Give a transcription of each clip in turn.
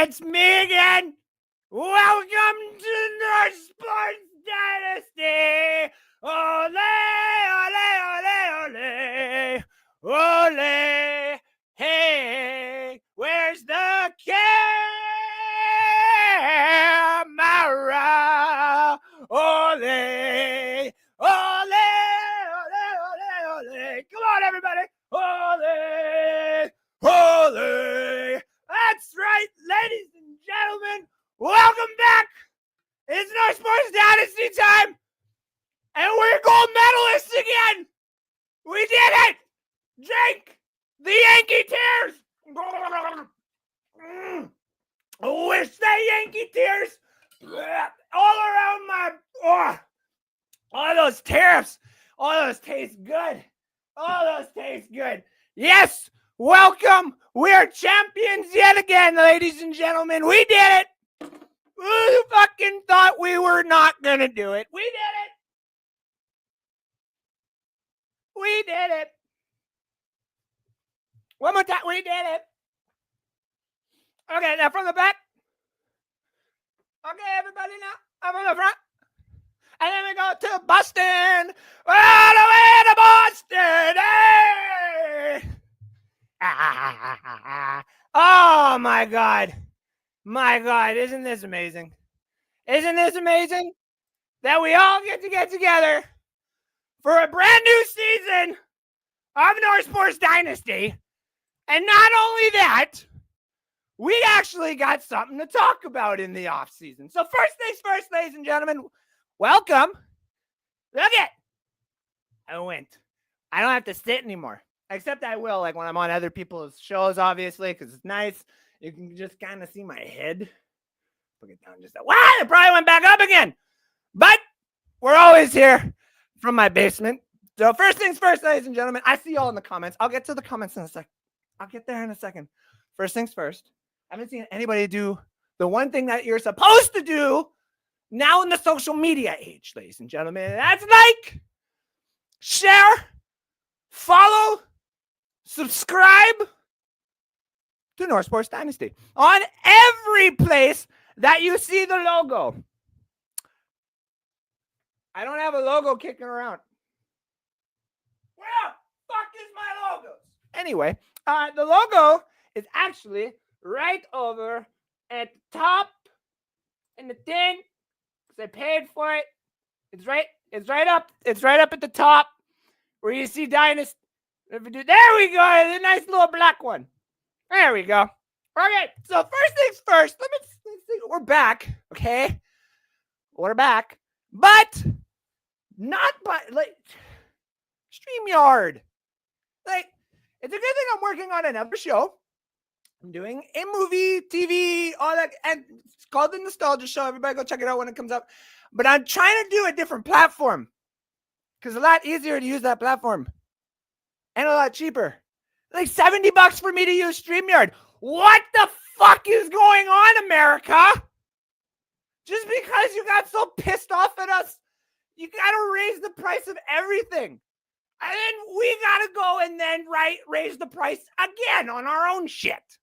It's me again. Welcome to the Sports Dynasty. Ole, ole, ole, ole. Ole. Hey, where's the camera? Ole, ole, ole, ole, ole. Come on, everybody. Ole, ole. That's right, ladies and gentlemen. Welcome back. It's no Sports Dynasty time. And we're gold medalists again. We did it. Drink the Yankee tears. Wish that Yankee tears all around my... all those tariffs. All those taste good. All those taste good. Yes. Welcome. We are champions yet again, ladies and gentlemen. We did it. Who fucking thought we were not going to do it? We did it. We did it. One more time. We did it. Okay, now from the back. Okay, everybody now. Up from the front. And then we go to Boston. All the way to Boston. Hey! Oh, my God. My God, isn't this amazing? Isn't this amazing that we all get together for a brand new season of North Sports Dynasty? And not only that, we actually got something to talk about in the off season. So first things first, ladies and gentlemen, welcome. Look it. I went. I don't have to sit anymore. Except I will, like when I'm on other people's shows, obviously, because it's nice. You can just kind of see my head. Look it down just a... Wow, it probably went back up again. But we're always here from my basement. So first things first, ladies and gentlemen, I see y'all in the comments. I'll get to the comments in a sec. I'll get there in a second. First things first. I haven't seen anybody do the one thing that you're supposed to do now in the social media age, ladies and gentlemen. That's like, share, follow, subscribe to North Sports Dynasty on every place that you see the logo. I don't have a logo kicking around. Where the fuck is my logo? Anyway, the logo is actually right over at the top in the thing because I paid for it. It's right up at the top where you see Dynasty. There we go. The nice little black one. There we go. Okay, so first things first. Let's see. We're back, okay? We're back. But not by, like, StreamYard. Like, it's a good thing I'm working on another show. I'm doing a movie, TV, all that. And it's called The Nostalgia Show. Everybody go check it out when it comes up. But I'm trying to do a different platform because it's a lot easier to use that platform. And a lot cheaper. Like $70 for me to use StreamYard. What the fuck is going on, America? Just because you got so pissed off at us, you got to raise the price of everything. And then we got to go and then raise the price again on our own shit.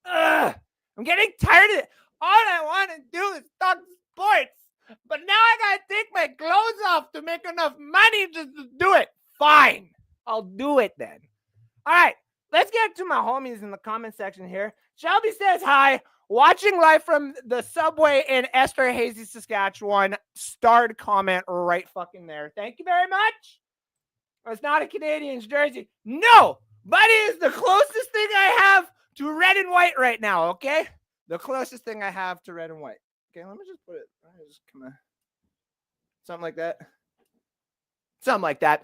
Ugh. I'm getting tired of it. All I want to do is talk sports. But now I got to take my clothes off to make enough money just to do it. Fine. I'll do it then. All right, let's get to my homies in the comment section here. Shelby says hi. Watching live from the subway in Esterhazy, Saskatchewan. Starred comment right fucking there. Thank you very much. It's not a Canadian's jersey. No, but it is the closest thing I have to red and white right now, okay? The closest thing I have to red and white. Okay, let me just put it. Just come on. Something like that. Something like that.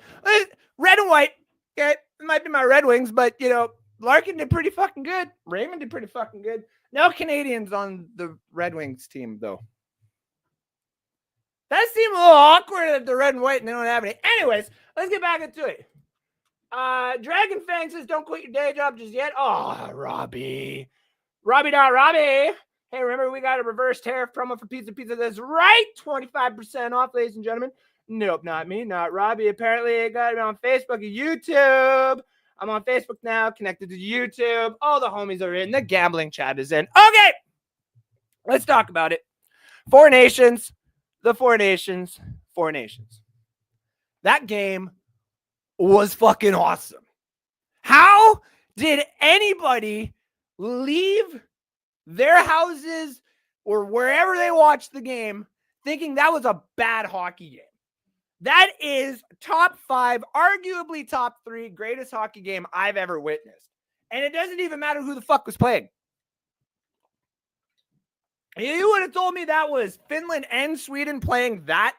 Red and white. Okay, it might be my Red Wings, but, you know, Larkin did pretty fucking good. Raymond did pretty fucking good. No Canadians on the Red Wings team, though. That seemed a little awkward at the red and white, and they don't have any. Anyways, let's get back into it. Dragon Fang says, don't quit your day job just yet. Oh, Robbie. Robbie. Hey, remember, we got a reverse tariff promo for Pizza that's right. 25% off, ladies and gentlemen. Nope, not me, not Robbie. Apparently, I got it on Facebook and YouTube. I'm on Facebook now, connected to YouTube. All the homies are in. The gambling chat is in. Okay, Let's talk about it. Four Nations, the Four Nations, Four Nations. That game was fucking awesome. How did anybody leave their houses or wherever they watched the game thinking that was a bad hockey game? That is top 5, arguably top 3 greatest hockey game I've ever witnessed. And it doesn't even matter who the fuck was playing. You would have told me that was Finland and Sweden playing that,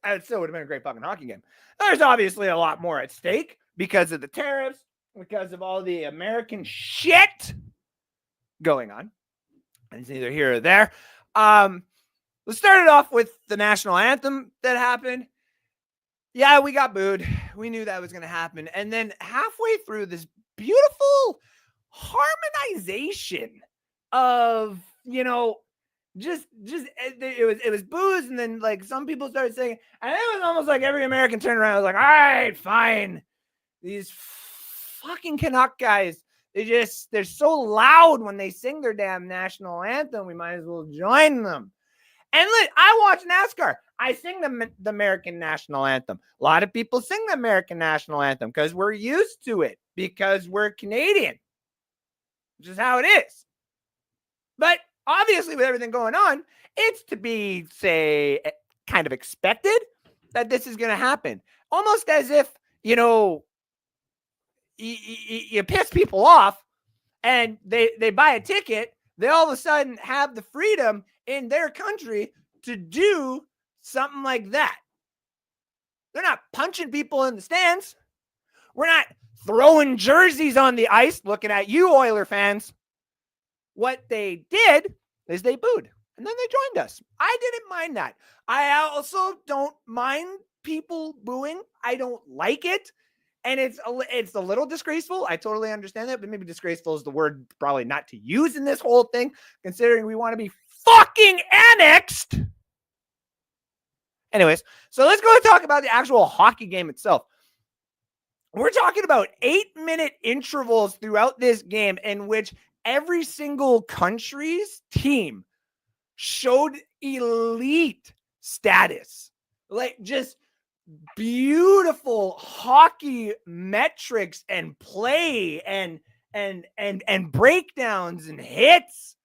it still would have been a great fucking hockey game. There's obviously a lot more at stake because of the tariffs, because of all the American shit going on. And it's neither here or there. Let's start it off with the national anthem that happened. Yeah, we got booed. We knew that was going to happen. And then halfway through this beautiful harmonization of, just it was booze, and then like some people started saying, and it was almost like every American turned around and was like, all right, fine. These fucking Canuck guys, they're so loud when they sing their damn national anthem. We might as well join them. And look, I watch NASCAR. I sing the American national anthem. A lot of people sing the American national anthem because we're used to it, because we're Canadian, which is how it is. But obviously, with everything going on, it's to be, say, kind of expected that this is going to happen. Almost as if, you piss people off and they buy a ticket. They all of a sudden have the freedom in their country to do something like that. They're not punching people in the stands. We're not throwing jerseys on the ice looking at you, Oiler fans. What they did is they booed, and then they joined us. I didn't mind that. I also don't mind people booing. I don't like it, and it's a little disgraceful. I totally understand that, but maybe disgraceful is the word probably not to use in this whole thing, considering we want to be fucking annexed. Anyways, so let's go and talk about the actual hockey game itself. We're talking about 8-minute intervals throughout this game in which every single country's team showed elite status, like just beautiful hockey metrics and play and breakdowns and hits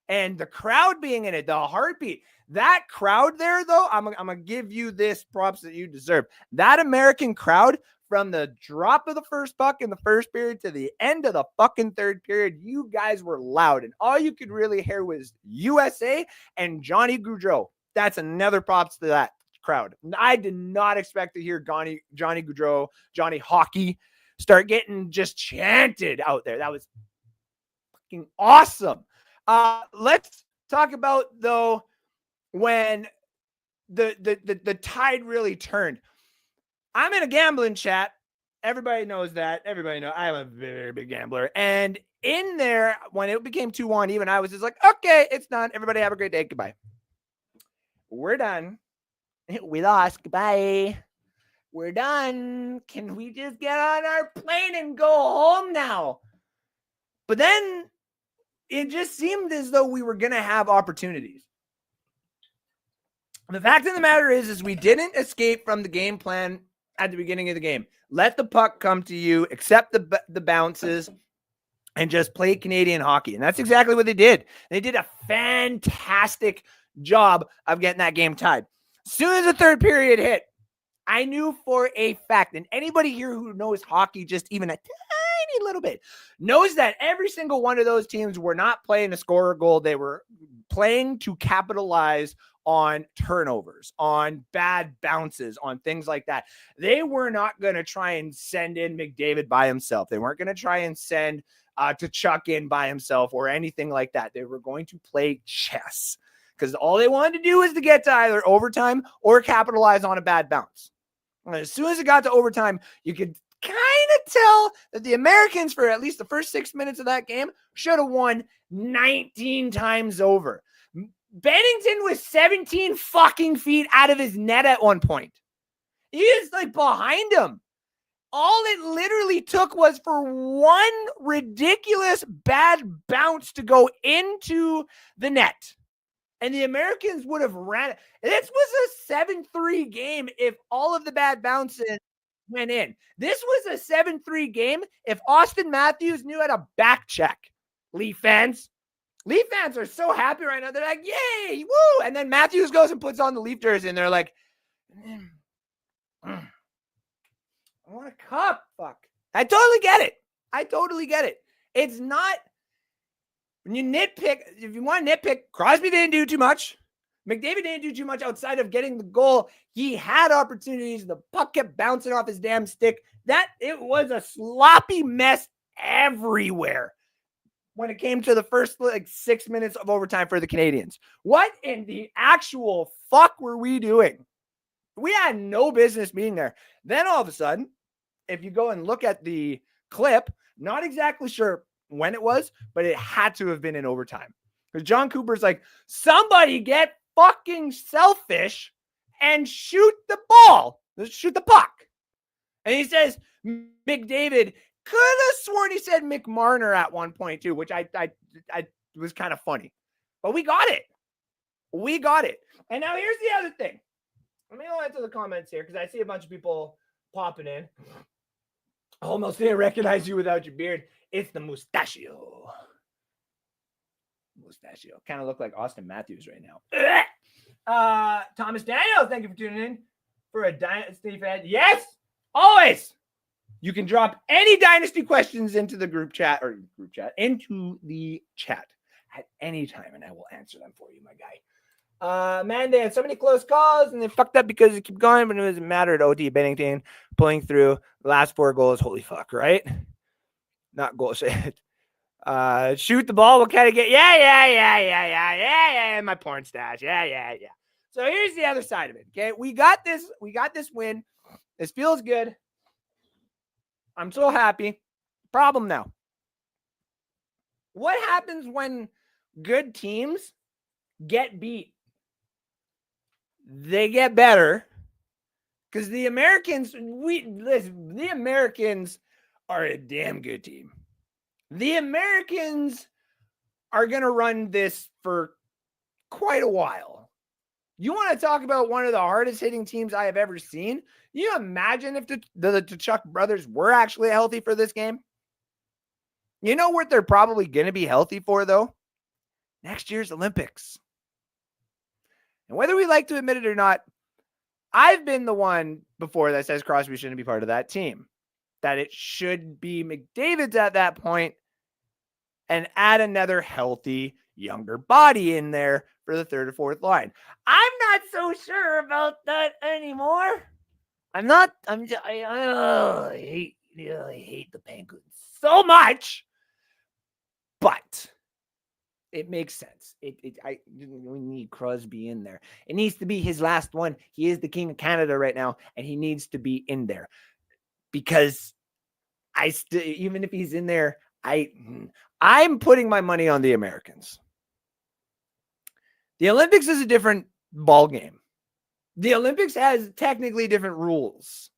and the crowd being in it, the heartbeat. That crowd there, though, I'm gonna give you this props that you deserve. That American crowd, from the drop of the first puck in the first period to the end of the fucking third period, you guys were loud. And all you could really hear was USA and Johnny Gaudreau. That's another props to that crowd. I did not expect to hear Johnny Gaudreau, Johnny Hockey, start getting just chanted out there. That was fucking awesome. Let's talk about, though, when the tide really turned. I'm in a gambling chat. Everybody knows that. Everybody knows I'm a very big gambler. And in there, when it became 2-1, even I was just like, okay, it's done. Everybody have a great day. Goodbye. We're done. We lost. Goodbye. We're done. Can we just get on our plane and go home now? But then it just seemed as though we were going to have opportunities. The fact of the matter is we didn't escape from the game plan at the beginning of the game. Let the puck come to you, accept the bounces, and just play Canadian hockey. And that's exactly what they did. They did a fantastic job of getting that game tied. As soon as the third period hit, I knew for a fact, and anybody here who knows hockey just even a tiny little bit knows that every single one of those teams were not playing to score a goal. They were playing to capitalize on turnovers, on bad bounces, on things like that. They were not going to try and send in McDavid by himself. They weren't going to try and send Tkachuk in by himself or anything like that. They were going to play chess because all they wanted to do was to get to either overtime or capitalize on a bad bounce. And as soon as it got to overtime, you could kind of tell that the Americans, for at least the first 6 minutes of that game, should have won 19 times over. Bennington was 17 fucking feet out of his net at one point. He is like behind him. All it literally took was for one ridiculous bad bounce to go into the net. And the Americans would have ran it. This was a 7-3 game if all of the bad bounces went in. This was a 7-3 game if Austin Matthews knew how to back check. Leaf fans are so happy right now. They're like, yay, woo. And then Matthews goes and puts on the Leaf jersey and they're like, I want a cup. Fuck. I totally get it. It's not, when you nitpick, if you want to nitpick, Crosby didn't do too much. McDavid didn't do too much outside of getting the goal. He had opportunities. The puck kept bouncing off his damn stick. It was a sloppy mess everywhere when it came to the first 6 minutes of overtime for the Canadians. What in the actual fuck were we doing? We had no business being there. Then all of a sudden, if you go and look at the clip, not exactly sure when it was, but it had to have been in overtime. Because John Cooper's like, somebody get fucking selfish and shoot the ball. Let's shoot the puck. And he says, McDavid, could have sworn he said McMarner at one point too, which I was kind of funny. But we got it. And now here's the other thing. Let me go into the comments here because I see a bunch of people popping in. I almost didn't recognize you without your beard. It's the mustachio. Kind of look like Austin Matthews right now. Thomas Daniels, thank you for tuning in for a Dynasty fan. Yes, always. You can drop any Dynasty questions into the into the chat at any time, and I will answer them for you, my guy. Man, they had so many close calls, and they fucked up because it kept going, but it doesn't matter at OT. Bennington pulling through the last 4 goals. Holy fuck, right? Not goal shit. Shoot the ball. What kind of get? Yeah. My porn stash. Yeah. So here's the other side of it. Okay, we got this win. This feels good. I'm so happy. Problem now. What happens when good teams get beat? They get better because the Americans are a damn good team. The Americans are going to run this for quite a while. You want to talk about one of the hardest hitting teams I have ever seen? Can you imagine if the Tkachuk brothers were actually healthy for this game? You know what they're probably going to be healthy for, though? Next year's Olympics. And whether we like to admit it or not, I've been the one before that says Crosby shouldn't be part of that team. That it should be McDavid's at that point and add another healthy, younger body in there for the third or fourth line. I'm not so sure about that anymore. I hate the Penguins so much, but it makes sense. We need Crosby in there. It needs to be his last one. He is the king of Canada right now, and he needs to be in there because even if he's in there, I'm putting my money on the Americans. The Olympics is a different ball game. The Olympics has technically different rules.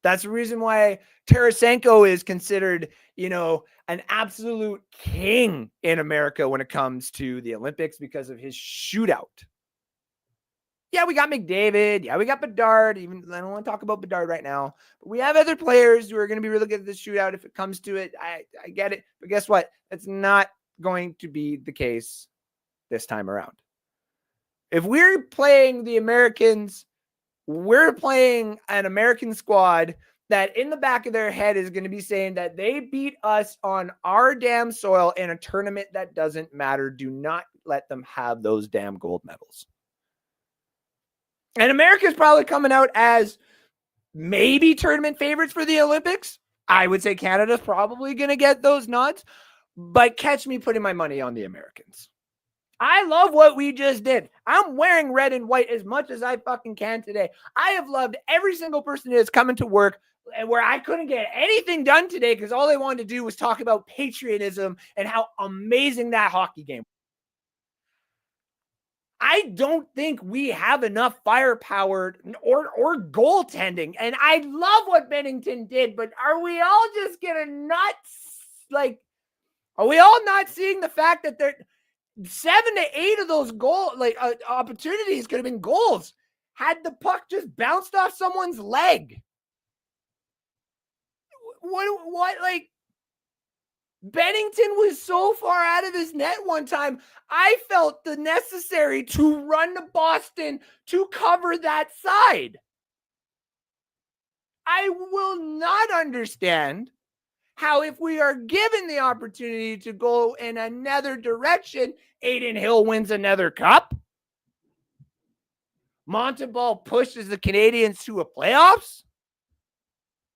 That's the reason why Tarasenko is considered, an absolute king in America when it comes to the Olympics because of his shootout. Yeah, we got McDavid. Yeah, we got Bedard. Even I don't want to talk about Bedard right now. But we have other players who are going to be really good at this shootout if it comes to it. I get it. But guess what? That's not going to be the case this time around. If we're playing the Americans, we're playing an American squad that in the back of their head is going to be saying that they beat us on our damn soil in a tournament that doesn't matter. Do not let them have those damn gold medals. And America's probably coming out as maybe tournament favorites for the Olympics. I would say Canada's probably going to get those nods, but catch me putting my money on the Americans. I love what we just did. I'm wearing red and white as much as I fucking can today. I have loved every single person that is coming to work and where I couldn't get anything done today because all they wanted to do was talk about patriotism and how amazing that hockey game was. I don't think we have enough firepower or goaltending. And I love what Bennington did, but are we all just getting nuts? Like, are we all not seeing the fact that there 7 to 8 of those opportunities could have been goals had the puck just bounced off someone's leg? What like Bennington was so far out of his net one time, I felt the necessary to run to Boston to cover that side. I will not understand how, if we are given the opportunity to go in another direction, Aiden Hill wins another cup. Montebaugh pushes the Canadians to a playoffs.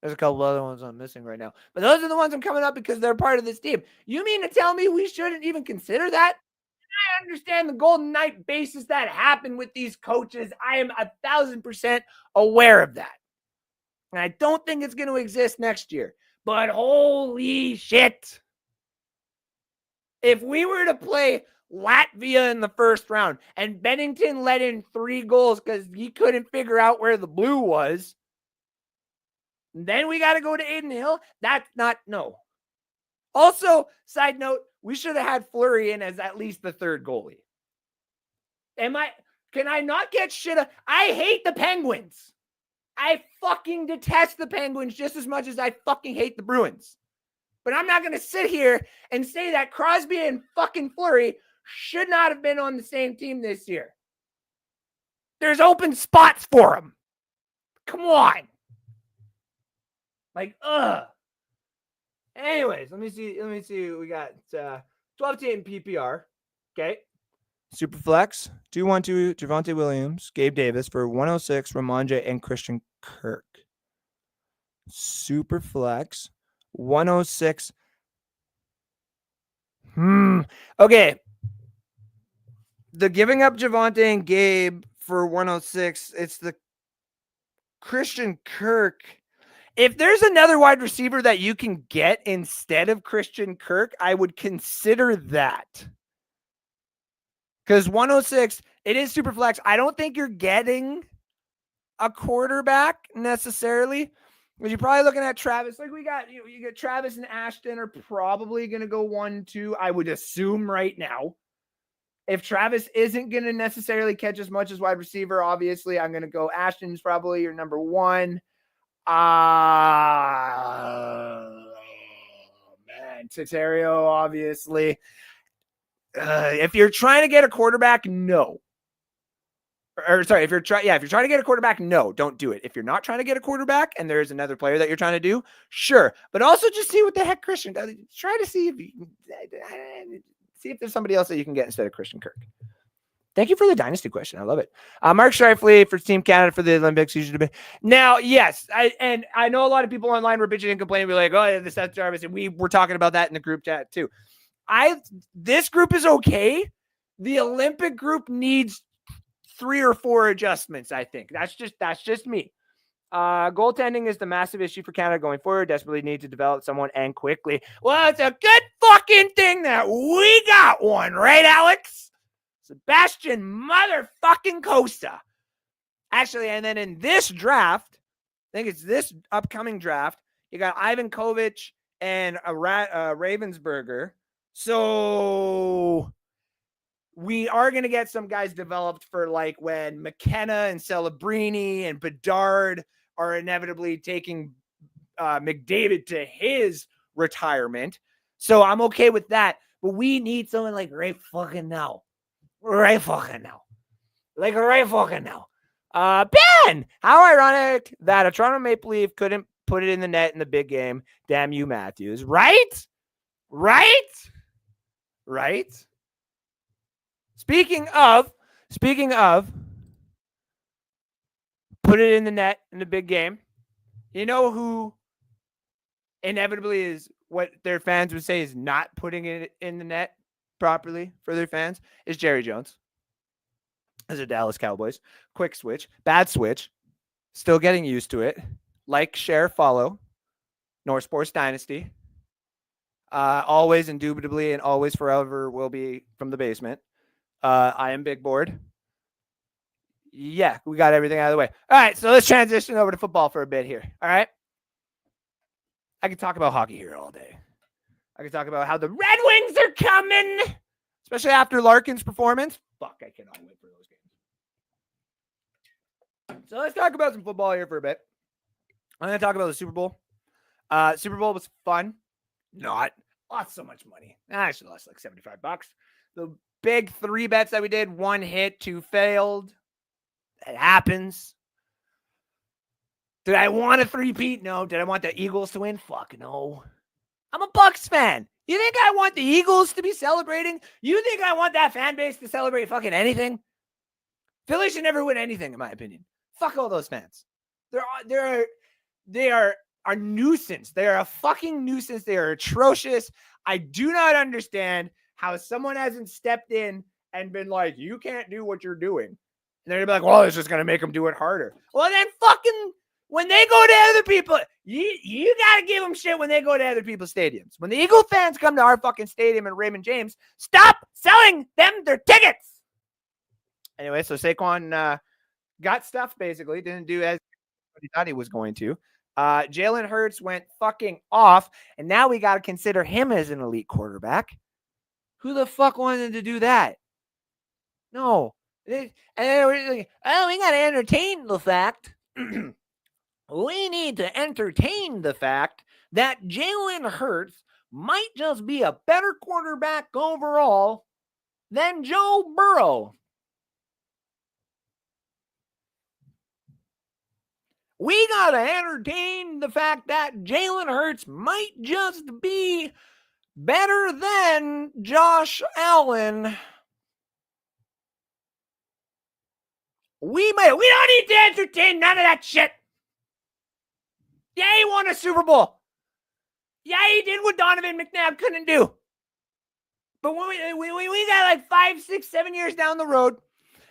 There's a couple other ones I'm missing right now. But those are the ones I'm coming up because they're part of this team. You mean to tell me we shouldn't even consider that? I understand the Golden Knight basis that happened with these coaches. I am 1,000% aware of that. And I don't think it's going to exist next year. But holy shit. If we were to play Latvia in the first round and Bennington let in 3 goals because he couldn't figure out where the blue was, then we got to go to Aiden Hill. That's not, no. Also, side note, we should have had Fleury in as at least the third goalie. Can I not get shit? I hate the Penguins. I fucking detest the Penguins just as much as I fucking hate the Bruins. But I'm not going to sit here and say that Crosby and fucking Fleury should not have been on the same team this year. There's open spots for them. Come on. Like, ugh. Anyways, let me see what we got. 12 to 8 in PPR. Okay. Superflex, 212, Javonte Williams, Gabe Davis for 106, Ramondre, and Christian Kirk. Superflex, 106. Okay. The giving up Javonte and Gabe for 106, it's the Christian Kirk. If there's another wide receiver that you can get instead of Christian Kirk, I would consider that. Because 106, it is super flex. I don't think you're getting a quarterback necessarily. But you're probably looking at Travis. Like we got, you get Travis and Ashton are probably going to go 1-2, I would assume right now. If Travis isn't going to necessarily catch as much as wide receiver, obviously I'm going to go Ashton's probably your number 1. Man, Tatario, obviously. If you're trying to get a quarterback, no. If you're trying to get a quarterback, no, don't do it. If you're not trying to get a quarterback and there's another player that you're trying to do, sure. But also just see what the heck Christian does. Try to see if there's somebody else that you can get instead of Christian Kirk. Thank you for the Dynasty question. I love it. Mark Shifley for Team Canada for the Olympics. Now, yes, I know a lot of people online were bitching and complaining. We're like, oh, the Seth Jarvis, and we were talking about that in the group chat too. This group is okay. The Olympic group needs 3 or 4 adjustments, I think. That's just me. Goaltending is the massive issue for Canada going forward. Desperately need to develop someone and quickly. Well, it's a good fucking thing that we got one, right, Alex? Sebastian motherfucking Costa. Actually, and then in this draft, I think it's this upcoming draft, you got Ivan Kovic and Ravensburger. So we are going to get some guys developed for like when McKenna and Celebrini and Bedard are inevitably taking McDavid to his retirement. So I'm okay with that. But we need someone like right fucking now. Right fucking now. Like right fucking now. Ben! How ironic that a Toronto Maple Leaf couldn't put it in the net in the big game. Damn you, Matthews. Right? Speaking of put it in the net in the big game, you know who inevitably is what their fans would say is not putting it in the net properly for their fans is Jerry Jones. As a Dallas Cowboys. Quick switch. Bad switch. Still getting used to it. Like, share, follow. North Sports Dynasty. Always, indubitably, and always forever will be from the basement. I am Big Board. Yeah, we got everything out of the way. All right, so let's transition over to football for a bit here. All right. I could talk about hockey here all day. I could talk about how the Red Wings are coming, especially after Larkin's performance. Fuck, I cannot wait for those games. So let's talk about some football here for a bit. I'm going to talk about the Super Bowl. Super Bowl was fun. Not. Lost so much money. I actually lost like $75. The big 3 bets that we did, 1 hit, 2 failed. It happens. Did I want a 3-peat? No. Did I want the Eagles to win? Fuck no. I'm a Bucks fan. You think I want the Eagles to be celebrating? You think I want that fan base to celebrate fucking anything? Philly should never win anything, in my opinion. Fuck all those fans. They are a nuisance. They are a fucking nuisance. They are atrocious. I do not understand how someone hasn't stepped in and been like, you can't do what you're doing. And they're going to be like, well, it's just going to make them do it harder. Well, then fucking, when they go to other people, you got to give them shit when they go to other people's stadiums. When the Eagle fans come to our fucking stadium in Raymond James, stop selling them their tickets. Anyway, so Saquon got stuff, basically. Didn't do as he thought he was going to. Jalen Hurts went fucking off, and now we got to consider him as an elite quarterback. Who the fuck wanted to do that? No. And then we're like, oh, we got to entertain the fact. We need to entertain the fact that Jalen Hurts might just be a better quarterback overall than Joe Burrow. We got to entertain the fact that Jalen Hurts might just be better than Josh Allen. We don't need to entertain none of that shit. Yeah, he won a Super Bowl. Yeah, he did what Donovan McNabb couldn't do. But when we got like 5, 6, 7 years down the road,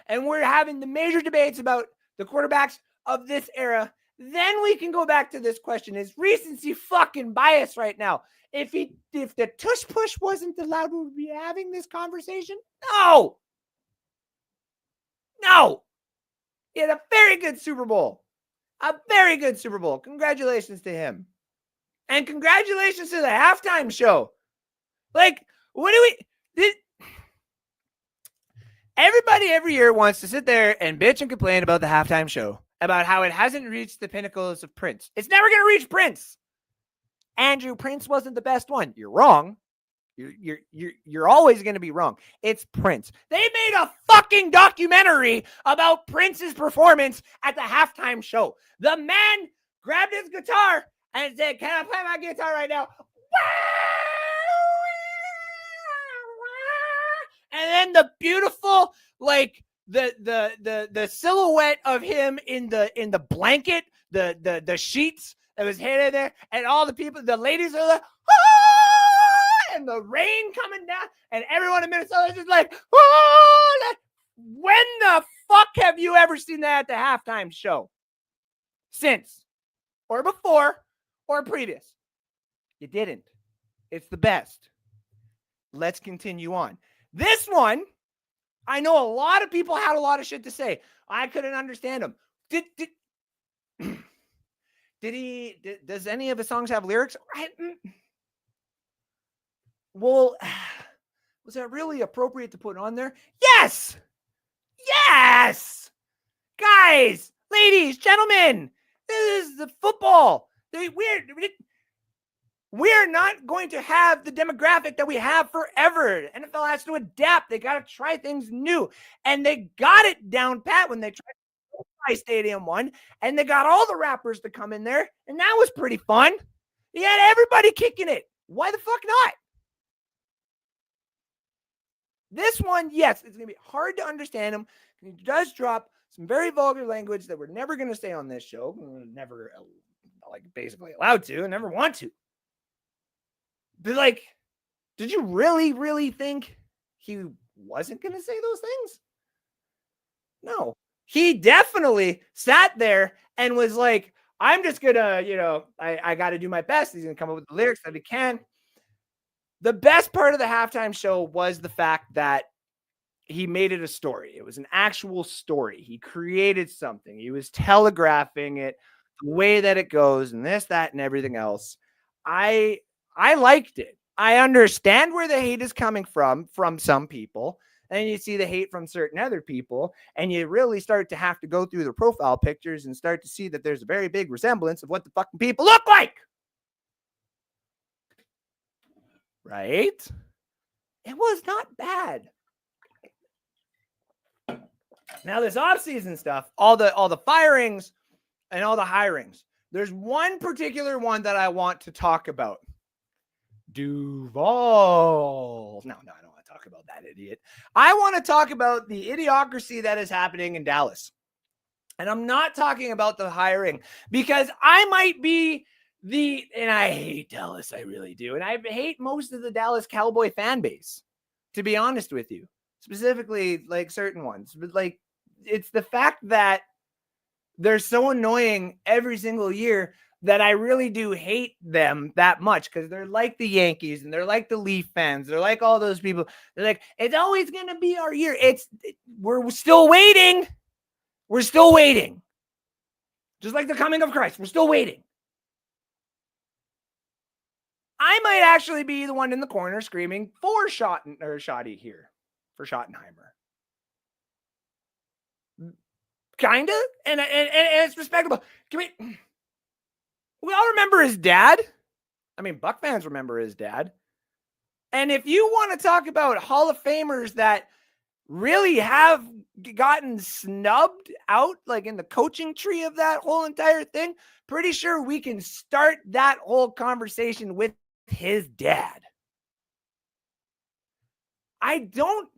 and we're having the major debates about the quarterbacks of this era, then we can go back to this question. Is recency fucking bias right now? If the tush push wasn't allowed, would we be having this conversation? No. He had a very good Super Bowl. A very good Super Bowl. Congratulations to him. And congratulations to the halftime show. Like, what do we... Everybody every year wants to sit there and bitch and complain about the halftime show, about how it hasn't reached the pinnacles of Prince. It's never going to reach Prince. Andrew, Prince wasn't the best one. You're wrong. You're always going to be wrong. It's Prince. They made a fucking documentary about Prince's performance at the halftime show. The man grabbed his guitar and said, "Can I play my guitar right now?" And then the beautiful, like the silhouette of him in the blanket, the sheets that was hidden there, and all the people, the ladies are like, ah! And the rain coming down, and everyone in Minnesota is just like, oh! Like, when the fuck have you ever seen that at the halftime show? Since, or before, or previous? You didn't. It's the best. Let's continue on. This one, I know a lot of people had a lot of shit to say. I couldn't understand him. Does any of his songs have lyrics? Well, was that really appropriate to put on there? Yes! Yes! Guys, ladies, gentlemen, this is the football. We're not going to have the demographic that we have forever. The NFL has to adapt. They got to try things new. And they got it down pat when they tried SoFi Stadium one. And they got all the rappers to come in there. And that was pretty fun. You had everybody kicking it. Why the fuck not? This one, yes, it's going to be hard to understand him. He does drop some very vulgar language that we're never going to say on this show. We're never, like, basically allowed to and never want to. But, like, did you really, really think he wasn't going to say those things? No. He definitely sat there and was like, I'm just going to, I got to do my best. He's going to come up with the lyrics that he can. The best part of the halftime show was the fact that he made it a story. It was an actual story. He created something. He was telegraphing it, the way that it goes, and this, that, and everything else. I liked it. I understand where the hate is coming from some people. And you see the hate from certain other people, and you really start to have to go through the profile pictures and start to see that there's a very big resemblance of what the fucking people look like. Right? It was not bad. Now this offseason stuff, all the firings and all the hirings. There's one particular one that I want to talk about. Duval. No, I don't want to talk about that idiot. I want to talk about the idiocracy that is happening in Dallas. And I'm not talking about the hiring because I might be and I hate Dallas. I really do. And I hate most of the Dallas Cowboy fan base, to be honest with you, specifically like certain ones. But like, it's the fact that they're so annoying every single year that I really do hate them that much because they're like the Yankees and they're like the Leaf fans. They're like all those people. They're like, it's always going to be our year. We're still waiting. We're still waiting. Just like the coming of Christ. We're still waiting. I might actually be the one in the corner screaming for Shotty here for Shottenheimer. Kinda. And it's respectable. We all remember his dad. I mean, Buck fans remember his dad. And if you want to talk about Hall of Famers that really have gotten snubbed out, like in the coaching tree of that whole entire thing, pretty sure we can start that whole conversation with his dad. I don't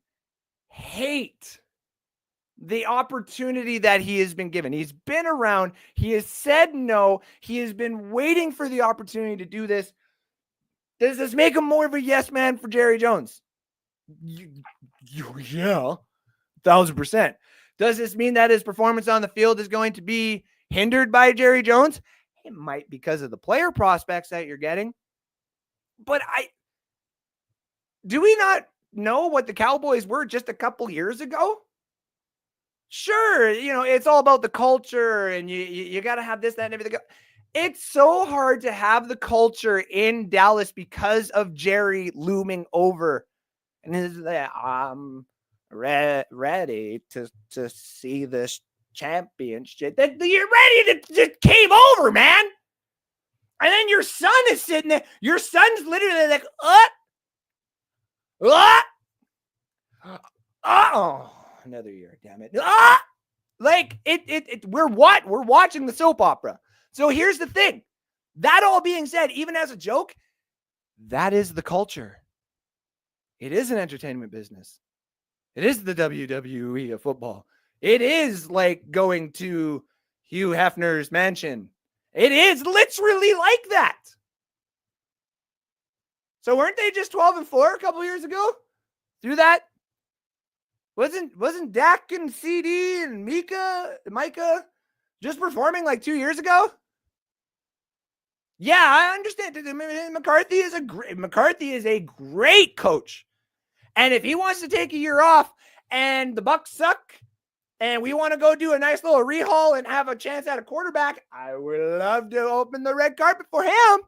hate the opportunity that he has been given. He's been around. He has said no. He has been waiting for the opportunity to do this. Does this make him more of a yes man for Jerry Jones? Yeah, 1,000%. Does this mean that his performance on the field is going to be hindered by Jerry Jones? It might, because of the player prospects that you're getting. But do we not know what the Cowboys were just a couple years ago? Sure, it's all about the culture and you got to have this, that, and everything. It's so hard to have the culture in Dallas because of Jerry looming over. And I'm ready to see this championship. That you're ready to just cave over, man. And then your son is sitting there. Your son's literally like, oh. Another year, damn it. Like we're watching the soap opera. So here's the thing. That all being said, even as a joke, that is the culture. It is an entertainment business. It is the WWE of football. It is like going to Hugh Hefner's mansion. It is literally like that. So weren't they just 12-4 a couple years ago? Through that? Wasn't Dak and CD and Micah just performing like 2 years ago? Yeah, I understand. McCarthy is a great coach. And if he wants to take a year off and the Bucs suck and we want to go do a nice little rehaul and have a chance at a quarterback, I would love to open the red carpet for him.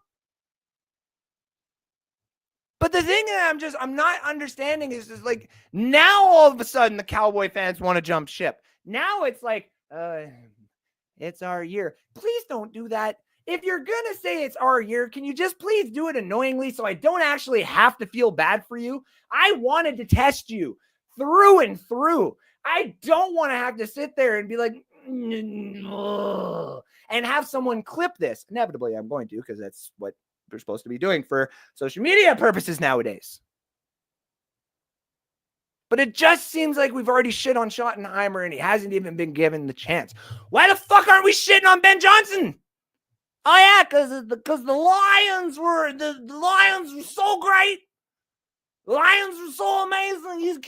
But the thing that I'm not understanding is like now all of a sudden the Cowboy fans want to jump ship. Now it's like, it's our year. Please don't do that. If you're going to say it's our year, can you just please do it annoyingly so I don't actually have to feel bad for you? I wanted to test you through and through. I don't want to have to sit there and be like, and have someone clip this. Inevitably, I'm going to, because that's what they're supposed to be doing for social media purposes nowadays. But it just seems like we've already shit on Shottenheimer and he hasn't even been given the chance. Why the fuck aren't we shitting on Ben Johnson? Oh yeah, because the Lions were so great. The Lions were so amazing. You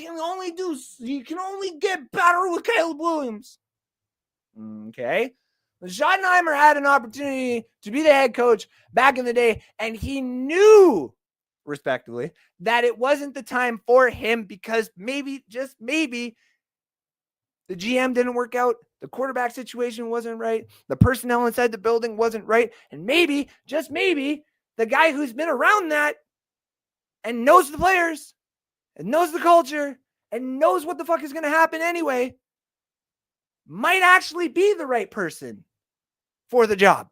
can only get better with Caleb Williams. Okay. Schottenheimer had an opportunity to be the head coach back in the day, and he knew respectively, that it wasn't the time for him because maybe, just maybe, the GM didn't work out. The quarterback situation wasn't right. The personnel inside the building wasn't right. And maybe, just maybe, the guy who's been around that and knows the players and knows the culture and knows what the fuck is going to happen anyway might actually be the right person for the job.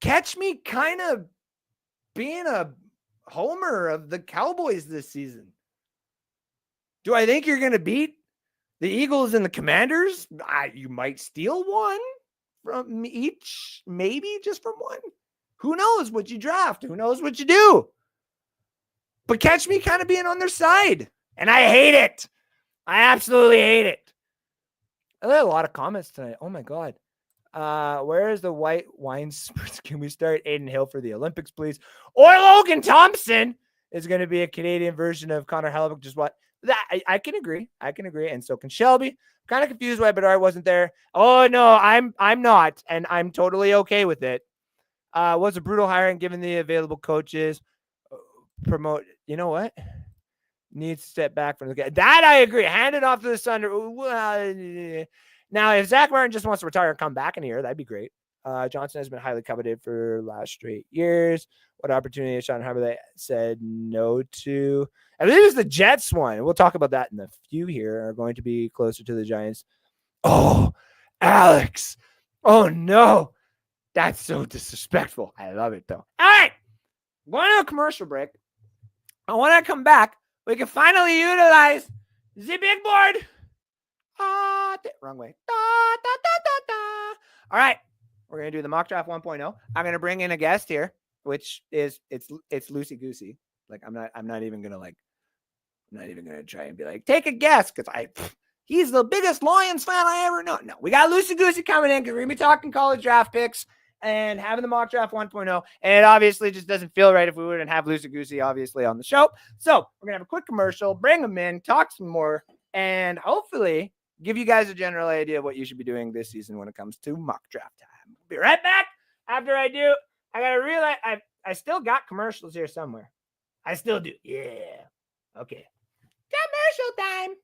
Catch me kind of being a homer of the Cowboys this season. Do I think you're going to beat the Eagles and the Commanders? You might steal one from each, maybe just from one. Who knows what you draft? Who knows what you do? But catch me kind of being on their side. And I hate it. I absolutely hate it. I had a lot of comments tonight. Oh my God. Where is the white wine spritz? Can we start Aiden Hill for the Olympics, please? Or Logan Thompson is going to be a Canadian version of Connor Hellebuck. Just what? That I can agree. I can agree. And so can Shelby. I'm kind of confused why Bedard wasn't there. Oh no, I'm not, and I'm totally okay with it. Was a brutal hiring given the available coaches. Promote. You know what? Needs to step back from the guy. That I agree. Hand it off to the Thunder. Now, if Zach Martin just wants to retire and come back in here, that'd be great. Johnson has been highly coveted for last straight years. What opportunity has Shottenheimer they said no to? I believe it's the Jets one. We'll talk about that in a few here. Are going to be closer to the Giants. Oh, Alex. Oh, no. That's so disrespectful. I love it, though. All right. Going to a commercial break. And when I come back, we can finally utilize the big board. Wrong way. All right. We're going to do the mock draft 1.0. I'm going to bring in a guest here, which is it's loosey goosey. Like I'm not even going to try and be like, take a guess. Cause he's the biggest Lions fan I ever know. No, we got loosey goosey coming in because we're going to be talking college draft picks and having the mock draft 1.0. And it obviously just doesn't feel right if we wouldn't have loosey goosey obviously on the show. So we're going to have a quick commercial, bring them in, talk some more, and hopefully give you guys a general idea of what you should be doing this season when it comes to mock draft time. Be right back. After I do, I got to realize I still got commercials here somewhere. I still do. Yeah. Okay. Commercial time.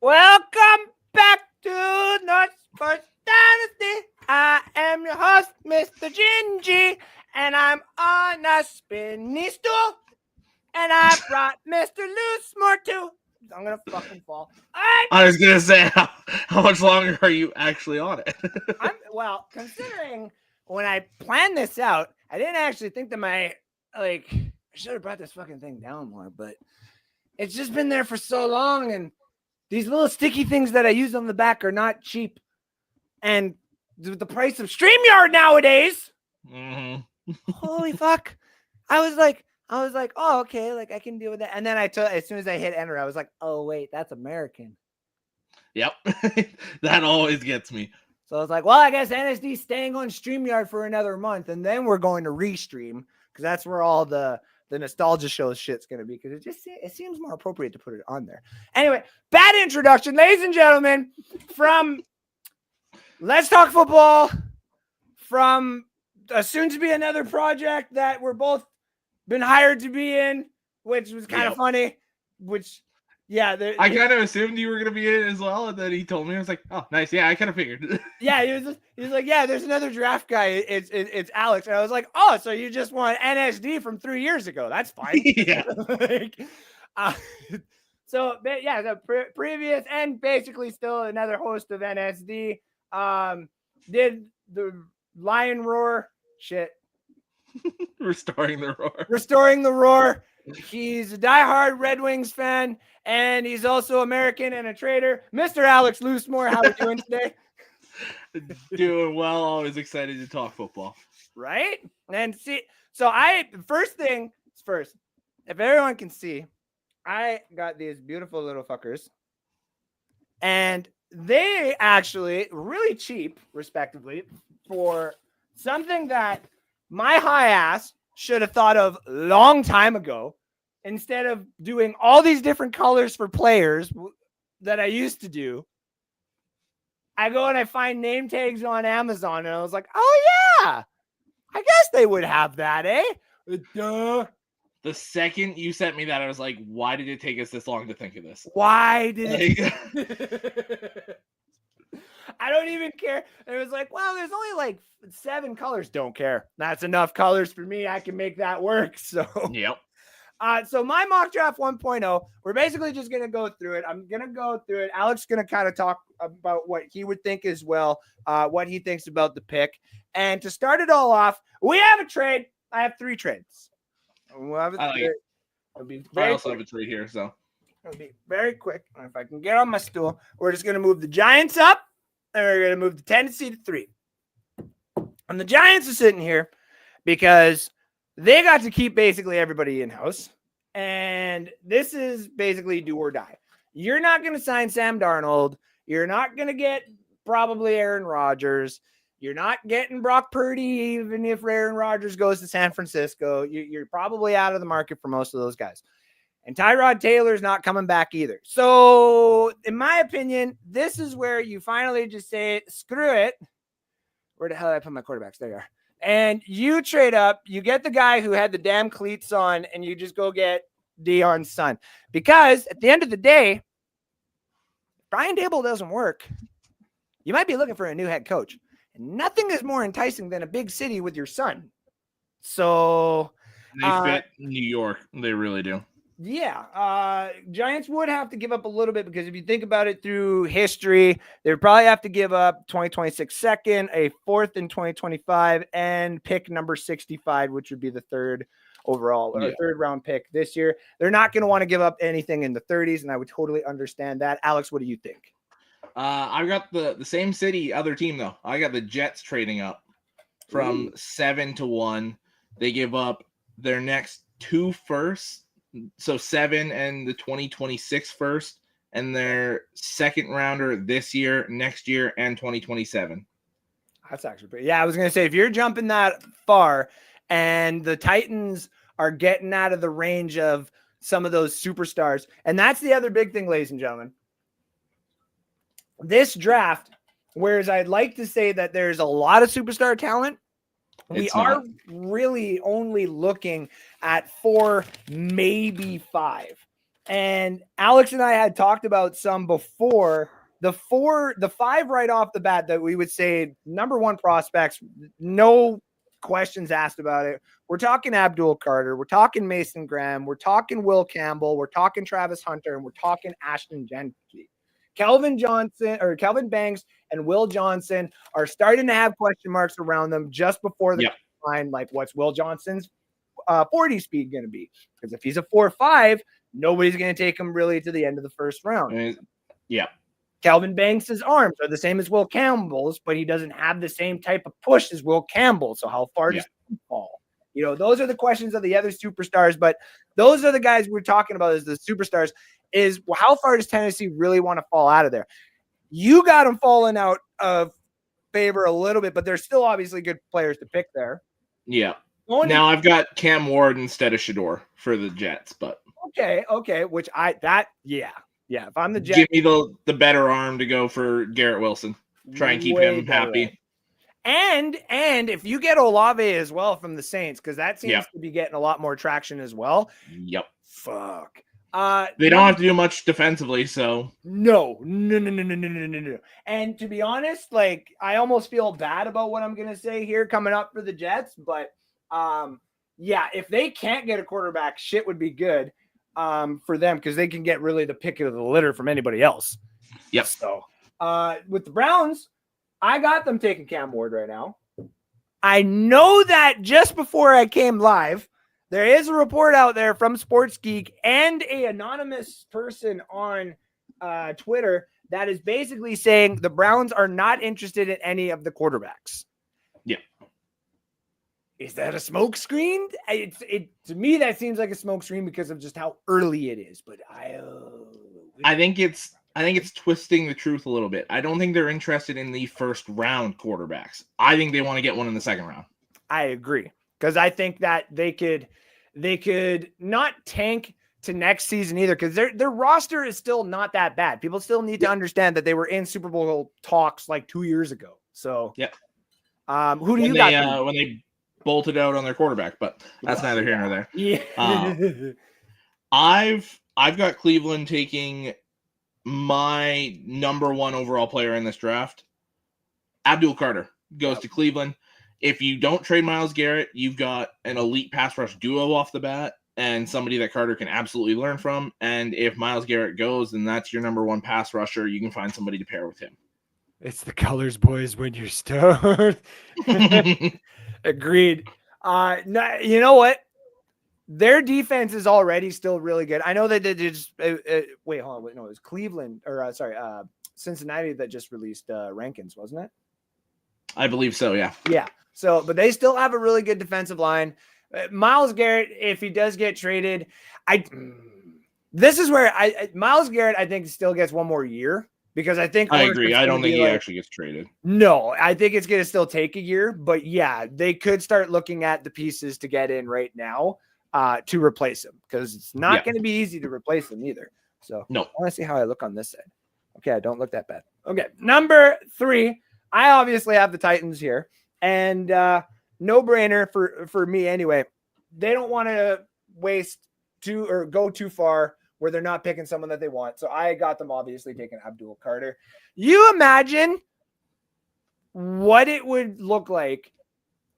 Welcome back to North Sports Dynasty. I am your host, Mr. Gingy, and I'm on a spinny stool. And I brought Mr. Loosemore too. I'm gonna fucking fall. All right. I was gonna say, how much longer are you actually on it? Well, considering when I planned this out, I didn't actually think that I should have brought this fucking thing down more, but it's just been there for so long, and these little sticky things that I use on the back are not cheap. And the price of StreamYard nowadays, holy fuck. I was like, oh, okay, like I can deal with that. And then as soon as I hit enter, I was like, oh, wait, that's American. Yep. That always gets me. So I was like, well, I guess NSD's staying on StreamYard for another month, and then we're going to Restream because that's where all the nostalgia show shit's going to be, because it seems more appropriate to put it on there. Anyway, bad introduction, ladies and gentlemen, from Let's Talk Football, from soon to be another project that we're both been hired to be in, which was kind of funny, which Yeah, I kind of assumed you were going to be in it as well, and then he told me. I was like, oh, nice. Yeah, I kind of figured. Yeah, he was like, yeah, there's another draft guy. It's Alex. And I was like, oh, so you just want NSD from 3 years ago. That's fine. Yeah. Like, so, yeah, the previous and basically still another host of NSD did the Lion Roar shit. Restoring the Roar. Restoring the Roar. He's a diehard Red Wings fan, and he's also American and a trader. Mr. Alex Loosemore, how are we doing today? Doing well. Always excited to talk football. Right? And see, so first thing first, if everyone can see, I got these beautiful little fuckers, and they actually really cheap, respectively, for something that my high ass should have thought of a long time ago. Instead of doing all these different colors for players that I used to do, I go and I find name tags on Amazon, and I was like, oh yeah, I guess they would have that, eh? Duh. The second you sent me that, I was like, why did it take us this long to think of this? Why did it? I don't even care. It was like, well, there's only like 7 colors. Don't care. That's enough colors for me. I can make that work. So, yep. So my mock draft 1.0, we're basically just going to go through it. I'm going to go through it. Alex is going to kind of talk about what he would think as well, what he thinks about the pick. And to start it all off, we have a trade. I have 3 trades. We'll have I also have a trade here, so. It'll be very quick. If I can get on my stool, we're just going to move the Giants up, and we're going to move the Tennessee to 3. And the Giants are sitting here because they got to keep basically everybody in-house. And this is basically do or die. You're not going to sign Sam Darnold. You're not going to get probably Aaron Rodgers. You're not getting Brock Purdy, even if Aaron Rodgers goes to San Francisco. You're probably out of the market for most of those guys. And Tyrod Taylor's not coming back either. So, in my opinion, this is where you finally just say, screw it. Where the hell did I put my quarterbacks? There you are. And you trade up. You get the guy who had the damn cleats on, and you just go get Deion's son. Because at the end of the day, Brian Daboll doesn't work. You might be looking for a new head coach. And nothing is more enticing than a big city with your son. So they fit New York. They really do. Yeah. Giants would have to give up a little bit because if you think about it through history, they would probably have to give up 2026 second, a 4th in 2025, and pick number 65, which would be the 3rd overall or 3rd round pick this year. They're not going to want to give up anything in the 30s, and I would totally understand that. Alex, what do you think? I've got the same city, other team, though. I got the Jets trading up from 7 to 1. They give up their next 2 firsts, so 7 and the 2026 first, and their 2nd rounder this year, next year, and 2027. That's actually pretty. Yeah, I was going to say, if you're jumping that far and the Titans are getting out of the range of some of those superstars, and that's the other big thing, ladies and gentlemen. This draft, whereas I'd like to say that there's a lot of superstar talent, we are really only looking at 4, maybe 5. And Alex and I had talked about some before. The 5 right off the bat that we would say number 1 prospects, no questions asked about it. We're talking Abdul Carter. We're talking Mason Graham. We're talking Will Campbell. We're talking Travis Hunter. And we're talking Ashton Gentry. Kelvin Banks and Will Johnson are starting to have question marks around them just before the line. Like, what's Will Johnson's 40 speed going to be? Because if he's a 4.5, nobody's going to take him really to the end of the 1st round. Yeah. Kelvin Banks' arms are the same as Will Campbell's, but he doesn't have the same type of push as Will Campbell. So how far does he fall? You know, those are the questions of the other superstars, but those are the guys we're talking about as the superstars. Is how far does Tennessee really want to fall out of there? You got them falling out of favor a little bit, but they're still obviously good players to pick there. Yeah. Now I've got Cam Ward instead of Shador for the Jets, but okay. If I'm the Jets, give me the better arm to go for Garrett Wilson. Try and keep him happy. And if you get Olave as well from the Saints, because that seems to be getting a lot more traction as well. Yep. Fuck. They don't have to do much defensively, so no. And to be honest, like I almost feel bad about what I'm gonna say here coming up for the Jets, but yeah, if they can't get a quarterback, shit would be good for them because they can get really the pick of the litter from anybody else. Yep. So with the Browns, I got them taking Cam Ward right now. I know that just before I came live, there is a report out there from Sports Geek and a anonymous person on Twitter that is basically saying the Browns are not interested in any of the quarterbacks. Yeah. Is that a smoke screen? To me, that seems like a smoke screen because of just how early it is. But I think it's twisting the truth a little bit. I don't think they're interested in the first round quarterbacks. I think they want to get one in the second round. I agree because I think that they could not tank to next season either because their roster is still not that bad. People still need to understand that they were in Super Bowl talks like 2 years ago. So yeah, who do you got? When they bolted out on their quarterback, but that's neither here nor there. Yeah, I've got Cleveland taking my number 1 overall player in this draft. Abdul Carter goes to Cleveland. If you don't trade Myles Garrett, you've got an elite pass rush duo off the bat and somebody that Carter can absolutely learn from. And if Myles Garrett goes, then that's your number 1 pass rusher. You can find somebody to pair with him. It's the colors, boys, when you're stoned. Agreed. No, you know what? Their defense is already still really good. I know that they just wait, hold on. Wait, no, it was Cleveland or Cincinnati that just released rankings, wasn't it? I believe so. Yeah. Yeah. So, but they still have a really good defensive line. Myles Garrett, if he does get traded, this is where Myles Garrett, I think, still gets one more year because I think I agree. I don't think he actually gets traded. No, I think it's going to still take a year, but yeah, they could start looking at the pieces to get in right now to replace him because it's not going to be easy to replace him either. So no, I want to see how I look on this side. Okay, I don't look that bad. Okay, number 3. I obviously have the Titans here, and no brainer for me anyway. They don't want to go too far where they're not picking someone that they want. So I got them obviously taking Abdul Carter. You imagine what it would look like.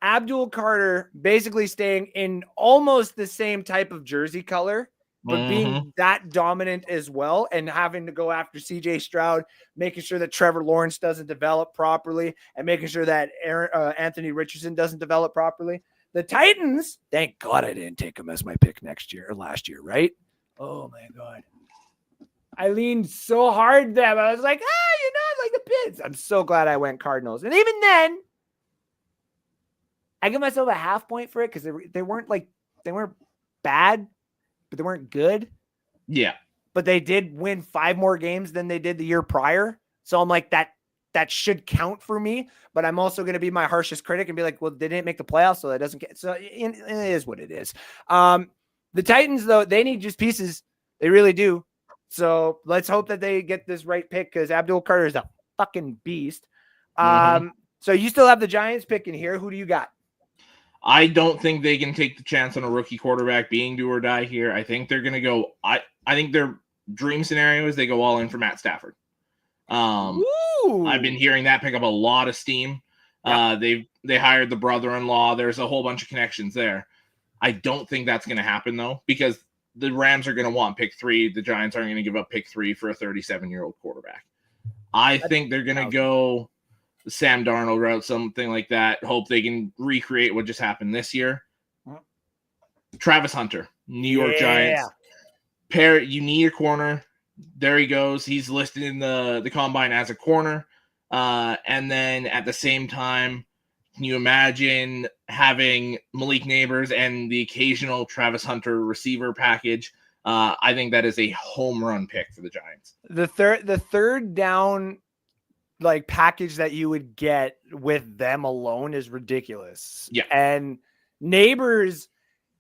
Abdul Carter basically staying in almost the same type of jersey color, but being that dominant as well and having to go after CJ Stroud, making sure that Trevor Lawrence doesn't develop properly and making sure that Anthony Richardson doesn't develop properly. The Titans, thank God I didn't take him as my pick last year, right? Oh my God. I leaned so hard that I was like, like the Pits. I'm so glad I went Cardinals. And even then, I give myself a half point for it because they weren't bad, but they weren't good. Yeah. But they did win 5 more games than they did the year prior. So I'm like, that should count for me. But I'm also going to be my harshest critic and be like, well, they didn't make the playoffs, so that doesn't get. So it is what it is. The Titans, though, they need just pieces. They really do. So let's hope that they get this right pick because Abdul Carter is a fucking beast. So you still have the Giants picking here. Who do you got? I don't think they can take the chance on a rookie quarterback being do or die here. I think they're going to go. I think their dream scenario is they go all in for Matt Stafford. I've been hearing that pick up a lot of steam. Yeah. They hired the brother-in-law. There's a whole bunch of connections there. I don't think that's going to happen though, because the Rams are going to want pick 3. The Giants aren't going to give up pick 3 for a 37-year-old quarterback. I think they're going to go Sam Darnold route, something like that. Hope they can recreate what just happened this year. Travis Hunter, New York Giants. You need a corner. There he goes. He's listed in the combine as a corner. And then at the same time, can you imagine having Malik Neighbors and the occasional Travis Hunter receiver package? I think that is a home run pick for the Giants. The third down package that you would get with them alone is ridiculous. Yeah. And Neighbors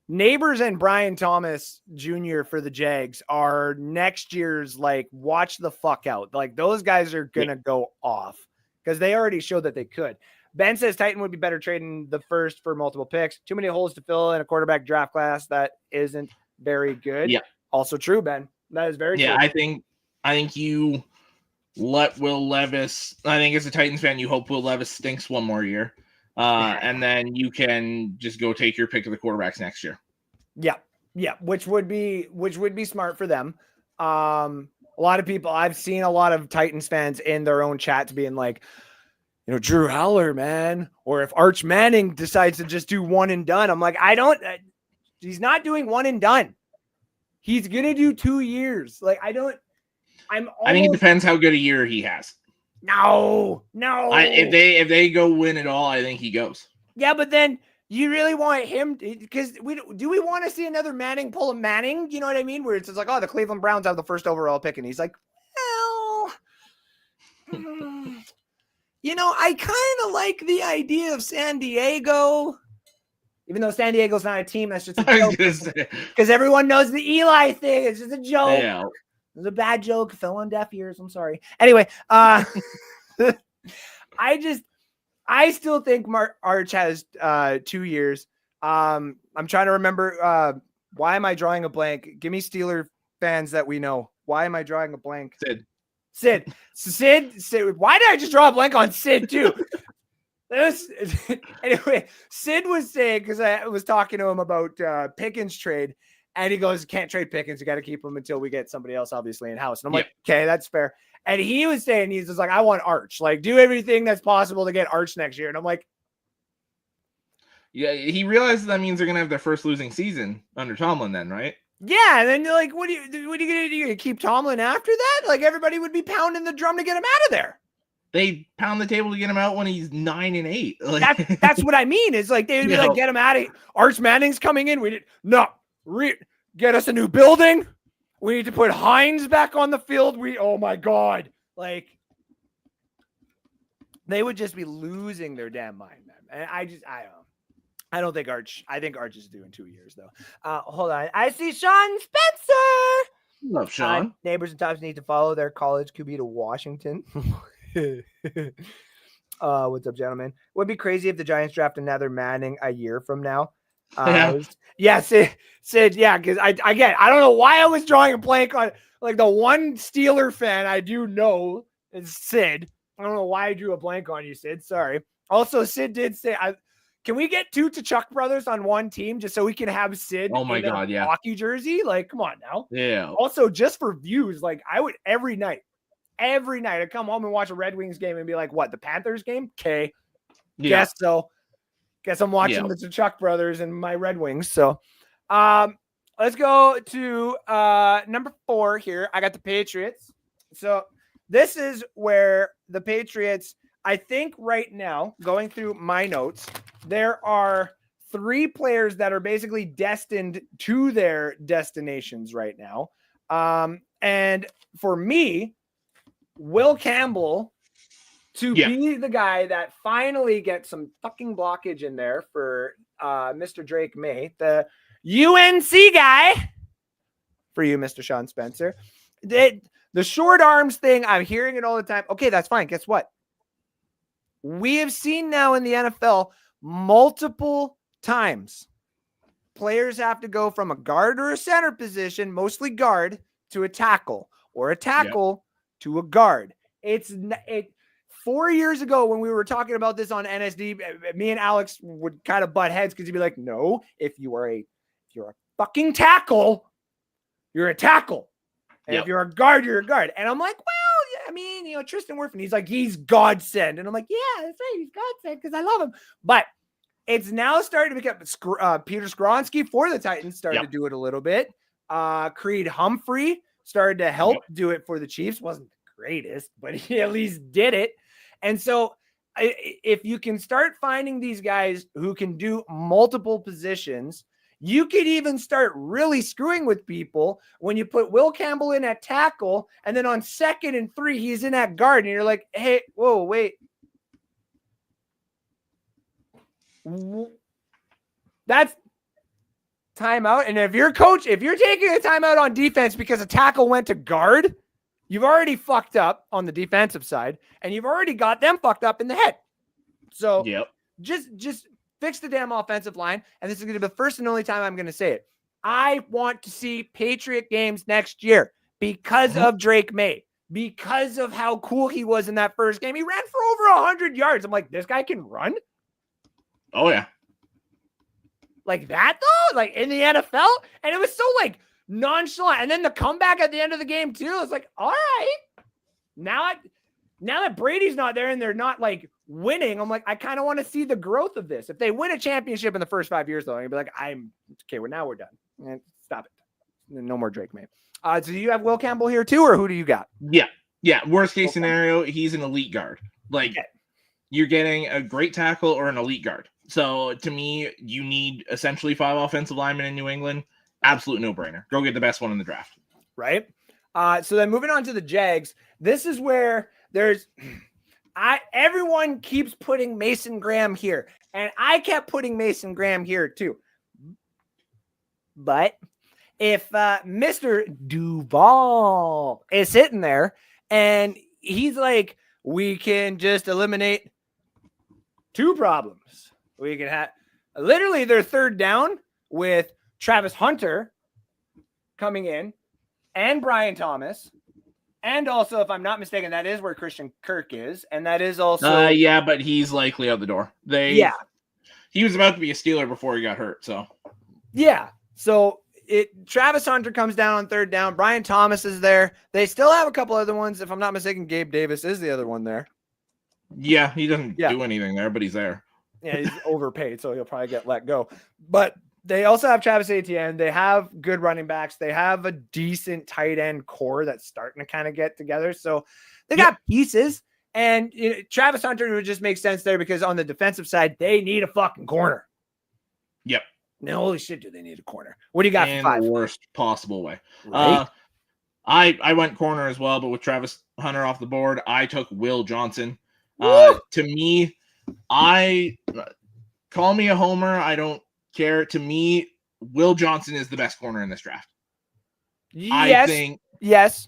and Brian Thomas Jr. for the Jags are next year's watch the fuck out. Those guys are gonna go off because they already showed that they could. Ben says Titan would be better trading the first for multiple picks. Too many holes to fill in a quarterback draft class that isn't very good. Yeah. Also true, Ben. That is very true. I think you let Will Levis. I think as a Titans fan, you hope Will Levis stinks one more year, and then you can just go take your pick of the quarterbacks next year. Yeah, which would be smart for them. A lot of people, I've seen a lot of Titans fans in their own chats being like, Drew Howler, man, or if Arch Manning decides to just do one and done, I'm like, he's not doing one and done. He's gonna do 2 years. Like, I think it depends how good a year he has. No. If they go win it all, I think he goes. Yeah, but then you really want him because we want to see another Manning pull a Manning? You know what I mean? Where it's just like, oh, the Cleveland Browns have the first overall pick, and he's like, well, I kind of like the idea of San Diego, even though San Diego's not a team. That's just a joke because everyone knows the Eli thing. It's just a joke. Yeah. It was a bad joke. It fell on deaf ears. I'm sorry. Anyway, I still think Arch has 2 years. I'm trying to remember. Why am I drawing a blank? Give me Steeler fans that we know. Why am I drawing a blank? Sid. Why did I just draw a blank on Sid too? Anyway, Sid was saying, because I was talking to him about Pickens trade, and he goes, can't trade Pickens. You got to keep him until we get somebody else, obviously, in house. And I'm like, okay, that's fair. And he was saying, he's just like, I want Arch. Like, do everything that's possible to get Arch next year. And I'm like, yeah, he realizes that means they're going to have their first losing season under Tomlin then, right? Yeah, and then you're like, what are you going to do? You keep Tomlin after that? Like, everybody would be pounding the drum to get him out of there. They pound the table to get him out when he's 9-8. Like, that's what I mean. It's like, they would be like, get him out of here. Arch Manning's coming in. Get us a new building. We need to put Hines back on the field. Oh my God. Like, they would just be losing their damn mind, man. And I don't know. I don't think I think Arch is doing 2 years though. Hold on. I see Sean Spencer. Love Sean. Neighbors and Tops need to follow their college QB to Washington. What's up, gentlemen? Would be crazy if the Giants draft another Manning a year from now. Sid, yeah, because I don't know why I was drawing a blank on like the one Steeler fan I do know is Sid. I don't know why I drew a blank on you, Sid. Sorry. Also, Sid did say, can we get 2 Tkachuk brothers on one team just so we can have Sid in a hockey jersey? Like, come on now. Yeah. Also, just for views, like I would every night I'd come home and watch a Red Wings game and be like, what, the Panthers game? Okay. Yeah. Guess so. Guess I'm watching the Tkachuk brothers and my Red Wings. So let's go to number 4 here. I got the Patriots. So this is where the Patriots, I think right now, going through my notes, there are 3 players that are basically destined to their destinations right now. And for me, Will Campbell to be the guy that finally gets some fucking blockage in there for Mr. Drake May, the UNC guy, for you, Mr. Sean Spencer. The short arms thing, I'm hearing it all the time. Okay, that's fine. Guess what? We have seen now in the NFL multiple times players have to go from a guard or a center position, mostly guard, to a tackle, or a tackle to a guard. It's 4 years ago when we were talking about this on NSD, me and Alex would kind of butt heads because he'd be like, no, if you're a fucking tackle, you're a tackle. And if you're a guard, you're a guard. And I'm like, well, yeah, I mean, Tristan Wirfs, he's like, he's God sent. And I'm like, yeah, that's right. He's God sent because I love him. But it's now starting to become Peter Skronsky for the Titans started to do it a little bit. Creed Humphrey started to help do it for the Chiefs. Wasn't the greatest, but he at least did it. And so if you can start finding these guys who can do multiple positions, you could even start really screwing with people when you put Will Campbell in at tackle, and then on 2nd and 3, he's in at guard, and you're like, hey, whoa, wait. That's timeout. And if you're taking a timeout on defense because a tackle went to guard, you've already fucked up on the defensive side, and you've already got them fucked up in the head. So just fix the damn offensive line, and this is going to be the first and only time I'm going to say it. I want to see Patriot games next year because of Drake May, because of how cool he was in that first game. He ran for over 100 yards. I'm like, this guy can run? Oh, yeah. Like that, though? Like in the NFL? And it was so, like, nonchalant. And then the comeback at the end of the game, too. It's like, all right. Now that Brady's not there and they're not, like, winning, I'm like, I kind of want to see the growth of this. If they win a championship in the first 5 years, though, I'd be like, okay, now we're done. And stop it. No more Drake May. So do you have Will Campbell here too, or who do you got? Yeah. Worst case scenario, he's an elite guard. Like, you're getting a great tackle or an elite guard. So to me, you need essentially 5 offensive linemen in New England. Absolute no-brainer. Go get the best one in the draft. Right. So then moving on to the Jags, this is where everyone keeps putting Mason Graham here, and I kept putting Mason Graham here too. But if Mr. Duval is sitting there and he's like, we can just eliminate 2 problems. We can have literally their third down with Travis Hunter coming in and Brian Thomas. And also, if I'm not mistaken, that is where Christian Kirk is. And that is also... yeah, but he's likely out the door. He was about to be a Steeler before he got hurt, so... Yeah. So Travis Hunter comes down on third down. Brian Thomas is there. They still have a couple other ones. If I'm not mistaken, Gabe Davis is the other one there. Yeah, he doesn't do anything there, but he's there. Yeah, he's overpaid, so he'll probably get let go. But they also have Travis Etienne. They have good running backs. They have a decent tight end core that's starting to kind of get together. So they got pieces. And Travis Hunter would just make sense there because on the defensive side, they need a fucking corner. Yep. No, holy shit, do they need a corner? What do you got in for 5? the worst possible way? Right? I went corner as well, but with Travis Hunter off the board, I took Will Johnson. To me, call me a homer. I don't care. To me, Will Johnson is the best corner in this draft. Yes. I think yes.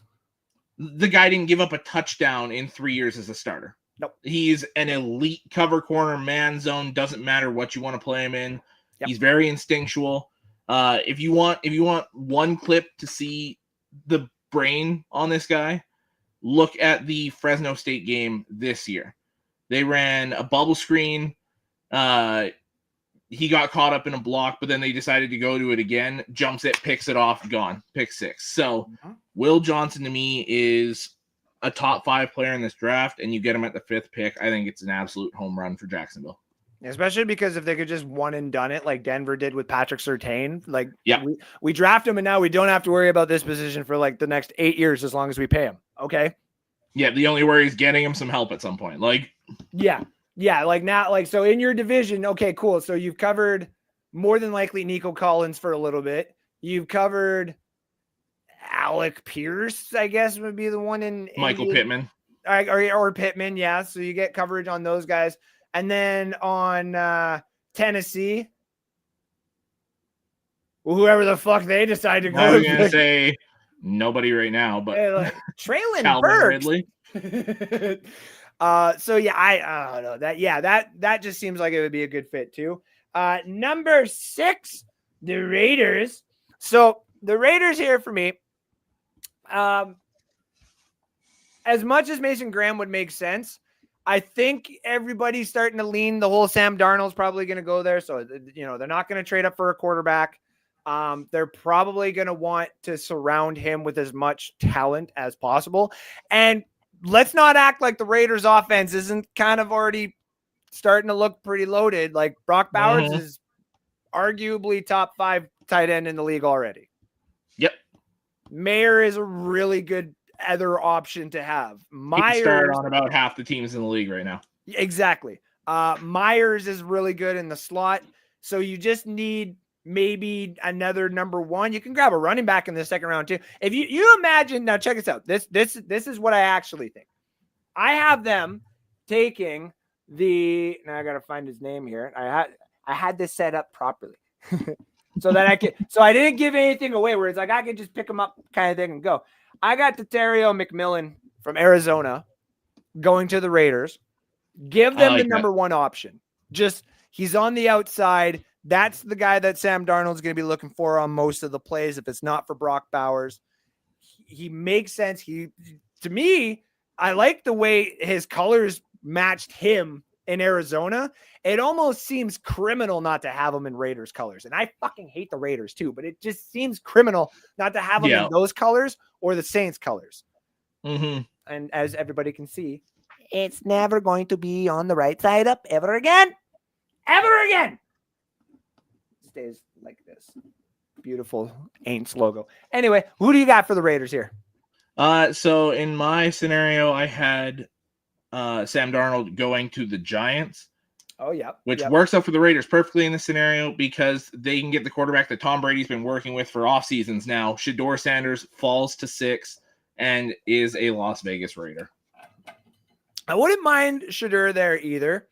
The guy didn't give up a touchdown in 3 years as a starter. Nope. He's an elite cover corner, man zone. Doesn't matter what you want to play him in. Yep. He's very instinctual. If you want one clip to see the brain on this guy, look at the Fresno State game this year. They ran a bubble screen. He got caught up in a block, but then they decided to go to it again. Jumps it, picks it off, gone. Pick 6. So Will Johnson to me is a top 5 player in this draft, and you get him at the 5th pick. I think it's an absolute home run for Jacksonville. Especially because if they could just one and done it like Denver did with Patrick Surtain, like we draft him and now we don't have to worry about this position for like the next 8 years as long as we pay him. Okay. Yeah. The only worry is getting him some help at some point. Like, yeah. Like now, like, so in your division, okay, cool. So you've covered more than likely Nico Collins for a little bit. You've covered Alec Pierce, I guess would be the one in Michael Pittman or Pittman. Yeah. So you get coverage on those guys. And then on Tennessee, whoever the fuck they decide to go. I was going to say nobody right now, but Traylon Burks. So yeah, I don't know that. Yeah, that just seems like it would be a good fit too. Number 6, the Raiders. So the Raiders here for me, as much as Mason Graham would make sense, I think everybody's starting to lean the whole Sam Darnold's probably going to go there. So, they're not going to trade up for a quarterback. They're probably going to want to surround him with as much talent as possible. And let's not act like the Raiders offense isn't kind of already starting to look pretty loaded. Like Brock Bowers is arguably top 5 tight end in the league already. Yep. Mayer is a really good other option to have. Myers start on about half the teams in the league right now. Exactly. Myers is really good in the slot. So you just need maybe another number 1. You can grab a running back in the second round too. If you imagine, now check this out. This is what I actually think. I have them taking now I got to find his name here. I had this set up properly so that I didn't give anything away where it's like, I could just pick him up kind of thing and go. I got Terrio McMillan from Arizona going to the Raiders. Give them the number 1 option. Just he's on the outside. That's the guy that Sam Darnold's going to be looking for on most of the plays. If it's not for Brock Bowers, he makes sense. To me, I like the way his colors matched him in Arizona. It almost seems criminal not to have him in Raiders colors. And I fucking hate the Raiders too, but it just seems criminal not to have him in those colors or the Saints colors. Mm-hmm. And as everybody can see, it's never going to be on the right side up ever again. Ever again. It stays like this. Beautiful Aints logo. Anyway, who do you got for the Raiders here? So in my scenario, I had Sam Darnold going to the Giants. Oh, yeah. Which works out for the Raiders perfectly in this scenario because they can get the quarterback that Tom Brady's been working with for off seasons now. Shedeur Sanders falls to 6 and is a Las Vegas Raider. I wouldn't mind Shedeur there either.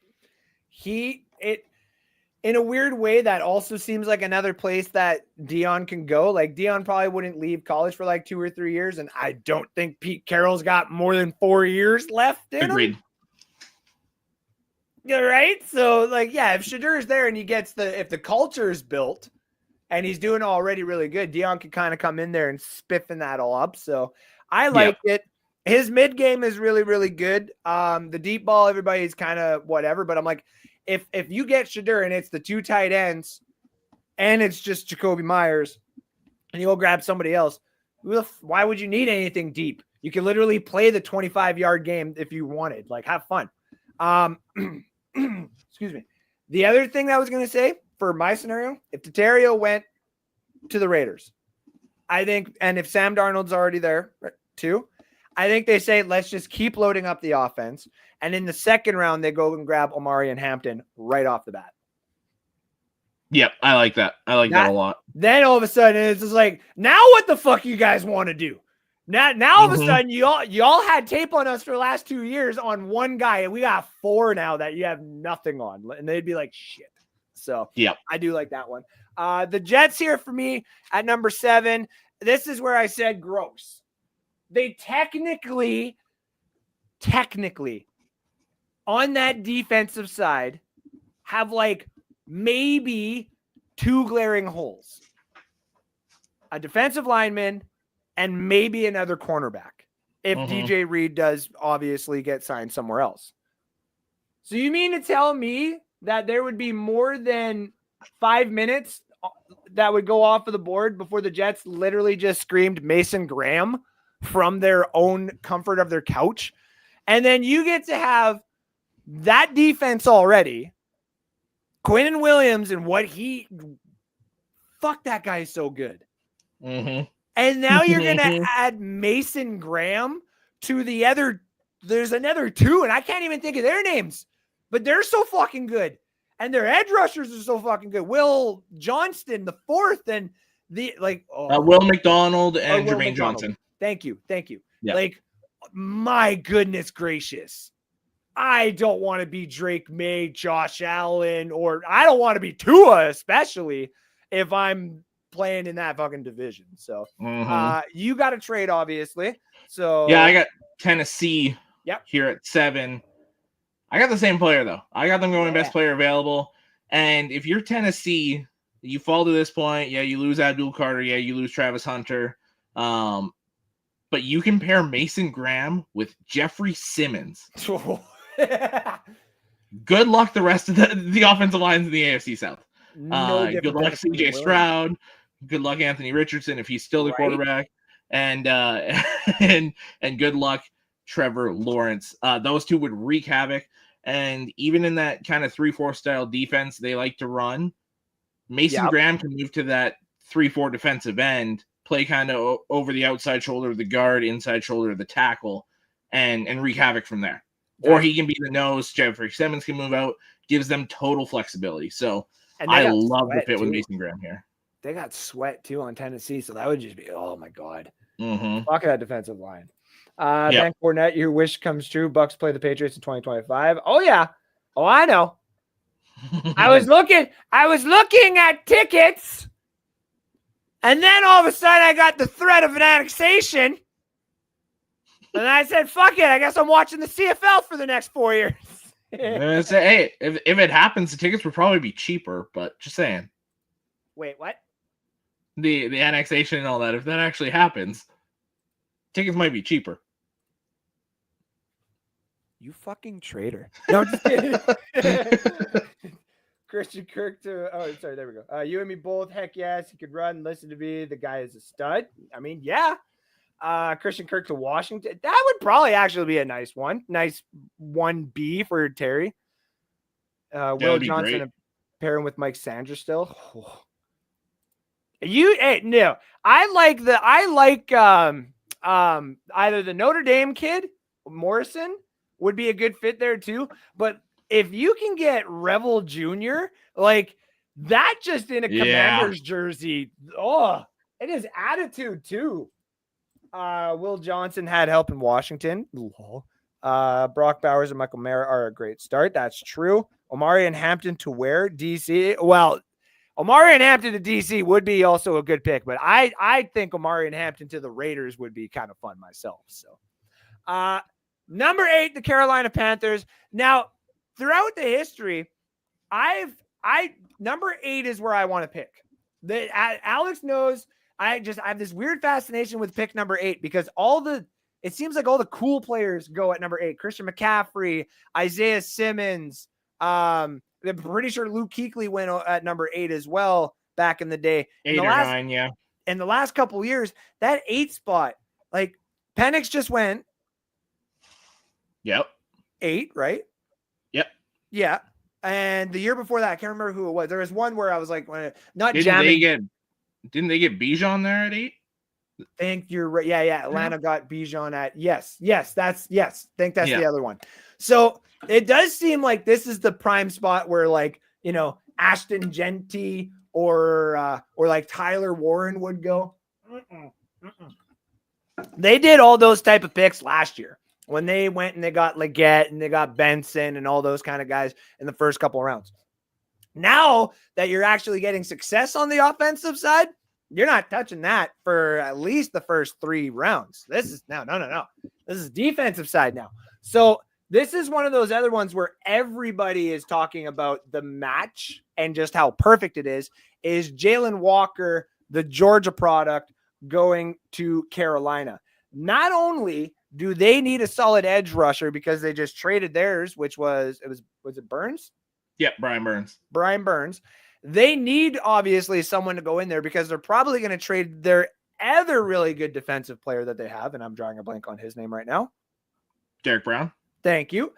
In a weird way, that also seems like another place that Dion can go. Like Dion probably wouldn't leave college for like 2 or 3 years. And I don't think Pete Carroll's got more than 4 years left in him. You're right. So like, yeah, if Shedeur's there and he gets if the culture is built and he's doing already really good, Dion can kind of come in there and spiffing that all up. So I like it. His mid game is really, really good. The deep ball, everybody's kind of whatever, but I'm like, if you get Shedeur and it's the 2 tight ends and it's just Jacoby Myers and you go grab somebody else, why would you need anything deep? You can literally play the 25-yard game if you wanted. Like, have fun. Excuse me. The other thing that I was going to say for my scenario, if Terrio went to the Raiders, I think, and if Sam Darnold's already there too, I think they say, let's just keep loading up the offense. And in the second round, they go and grab Omari and Hampton right off the bat. Yep. I like that. I like that a lot. Then all of a sudden it's just like, now what the fuck you guys want to do? Now all of a sudden y'all had tape on us for the last 2 years on one guy, and we got 4 now that you have nothing on, and they'd be like, shit. So yeah, I do like that one. The Jets here for me at number 7. This is where I said gross. They technically on that defensive side have like maybe 2 glaring holes. A defensive lineman and maybe another cornerback if DJ Reed does obviously get signed somewhere else. So you mean to tell me that there would be more than 5 minutes that would go off of the board before the Jets literally just screamed Mason Graham from their own comfort of their couch? And then you get to have that defense already. Quinnen Williams and fuck, that guy is so good. And now you're going to add Mason Graham to there's another 2, and I can't even think of their names, but they're so fucking good. And their edge rushers are so fucking good. Will Johnston, the 4th, and Will McDonald and Jermaine Johnson. Thank you. Yeah. Like, my goodness gracious. I don't want to be Drake May, Josh Allen, or I don't want to be Tua, especially if I'm playing in that fucking division. So you got to trade, obviously. So yeah, I got Tennessee here at 7. I got the same player though. I got them going best player available. And if you're Tennessee, you fall to this point. Yeah, you lose Abdul Carter. Yeah, you lose Travis Hunter. But you can pair Mason Graham with Jeffrey Simmons. Good luck the rest of the offensive lines in the AFC South. Good luck CJ Stroud. Good luck Anthony Richardson if he's still the quarterback. And good luck Trevor Lawrence. Those 2 would wreak havoc. And even in that kind of 3-4 style defense they like to run, Mason Graham can move to that 3-4 defensive end, play kind of over the outside shoulder of the guard, inside shoulder of the tackle, and wreak havoc from there. Or he can be the nose. Jeffrey Simmons can move out, gives them total flexibility. So I love the fit with Mason Graham here. They got Sweat too on Tennessee, so that would just be, oh my God. Fuck that defensive line. Ben Fournette, your wish comes true. Bucks play the Patriots in 2025. Oh yeah. Oh, I know. I was looking at tickets, and then all of a sudden I got the threat of an annexation. And I said, fuck it. I guess I'm watching the CFL for the next 4 years. Hey, if it happens, the tickets would probably be cheaper. But just saying, Wait, what? the annexation and all that. If that actually happens, tickets might be cheaper. You fucking traitor. No, I'm just kidding. Christian Kirk sorry, there we go. You and me both. Heck yes, he could run. Listen to me. The guy is a stud. I mean, yeah. Christian Kirk to Washington. That would probably actually be a nice one. Nice 1B for Terry. Will Johnson and pair him with Mike Sanders still. Oh. No. I like either the Notre Dame kid, Morrison, would be a good fit there too. But if you can get Revel Jr., like that just in a Commander's jersey, it is attitude too. Will Johnson had help in Washington. Brock Bowers and Michael Mayer are a great start. That's true. Omari and Hampton to where? DC. Well, Omari and Hampton to DC would be also a good pick, but I think Omari and Hampton to the Raiders would be kind of fun myself. So, number 8, the Carolina Panthers. Now, throughout the history, number 8 is where I want to pick. Alex knows I have this weird fascination with pick number 8 because it seems like all the cool players go at number 8. Christian McCaffrey, Isaiah Simmons. I'm pretty sure Luke Kuechly went at number 8 as well back in the day. 8 or 9, yeah. In the last couple of years, that 8 spot, like Penix just went. Yep. 8, right? Yep. Yeah. And the year before that, I can't remember who it was. There was one where I was like, not jamming. Didn't they get Bijan there at 8? I think you're right. Yeah. Atlanta got Bijan at yes. I think that's the other one. So it does seem like this is the prime spot where Ashton Genty or like Tyler Warren would go. They did all those type of picks last year when they went and they got Leggett and they got Benson and all those kind of guys in the first couple of rounds. Now that you're actually getting success on the offensive side, you're not touching that for at least the first 3 rounds. This is no. This is defensive side now. So this is one of those other ones where everybody is talking about the match and just how perfect it is Jalen Walker, the Georgia product, going to Carolina. Not only do they need a solid edge rusher because they just traded theirs, which was it Burns? Yep, Brian Burns. They need, obviously, someone to go in there because they're probably going to trade their other really good defensive player that they have, and I'm drawing a blank on his name right now. Derek Brown. Thank you.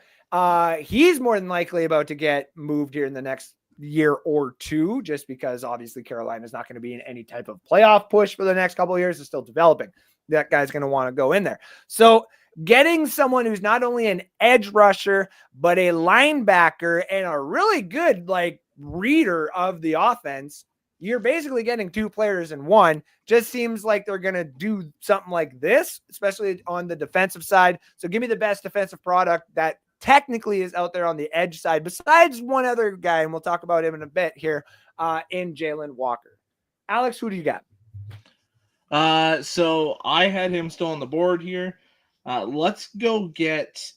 He's more than likely about to get moved here in the next year or 2, just because, obviously, Carolina is not going to be in any type of playoff push for the next couple of years. It's still developing. That guy's going to want to go in there. So getting someone who's not only an edge rusher, but a linebacker and a really good reader of the offense, you're basically getting 2 players in one. Just seems like they're going to do something like this, especially on the defensive side. So give me the best defensive product that technically is out there on the edge side, besides one other guy, and we'll talk about him in a bit here, in Jalen Walker. Alex, who do you got? So I had him still on the board here. Let's go get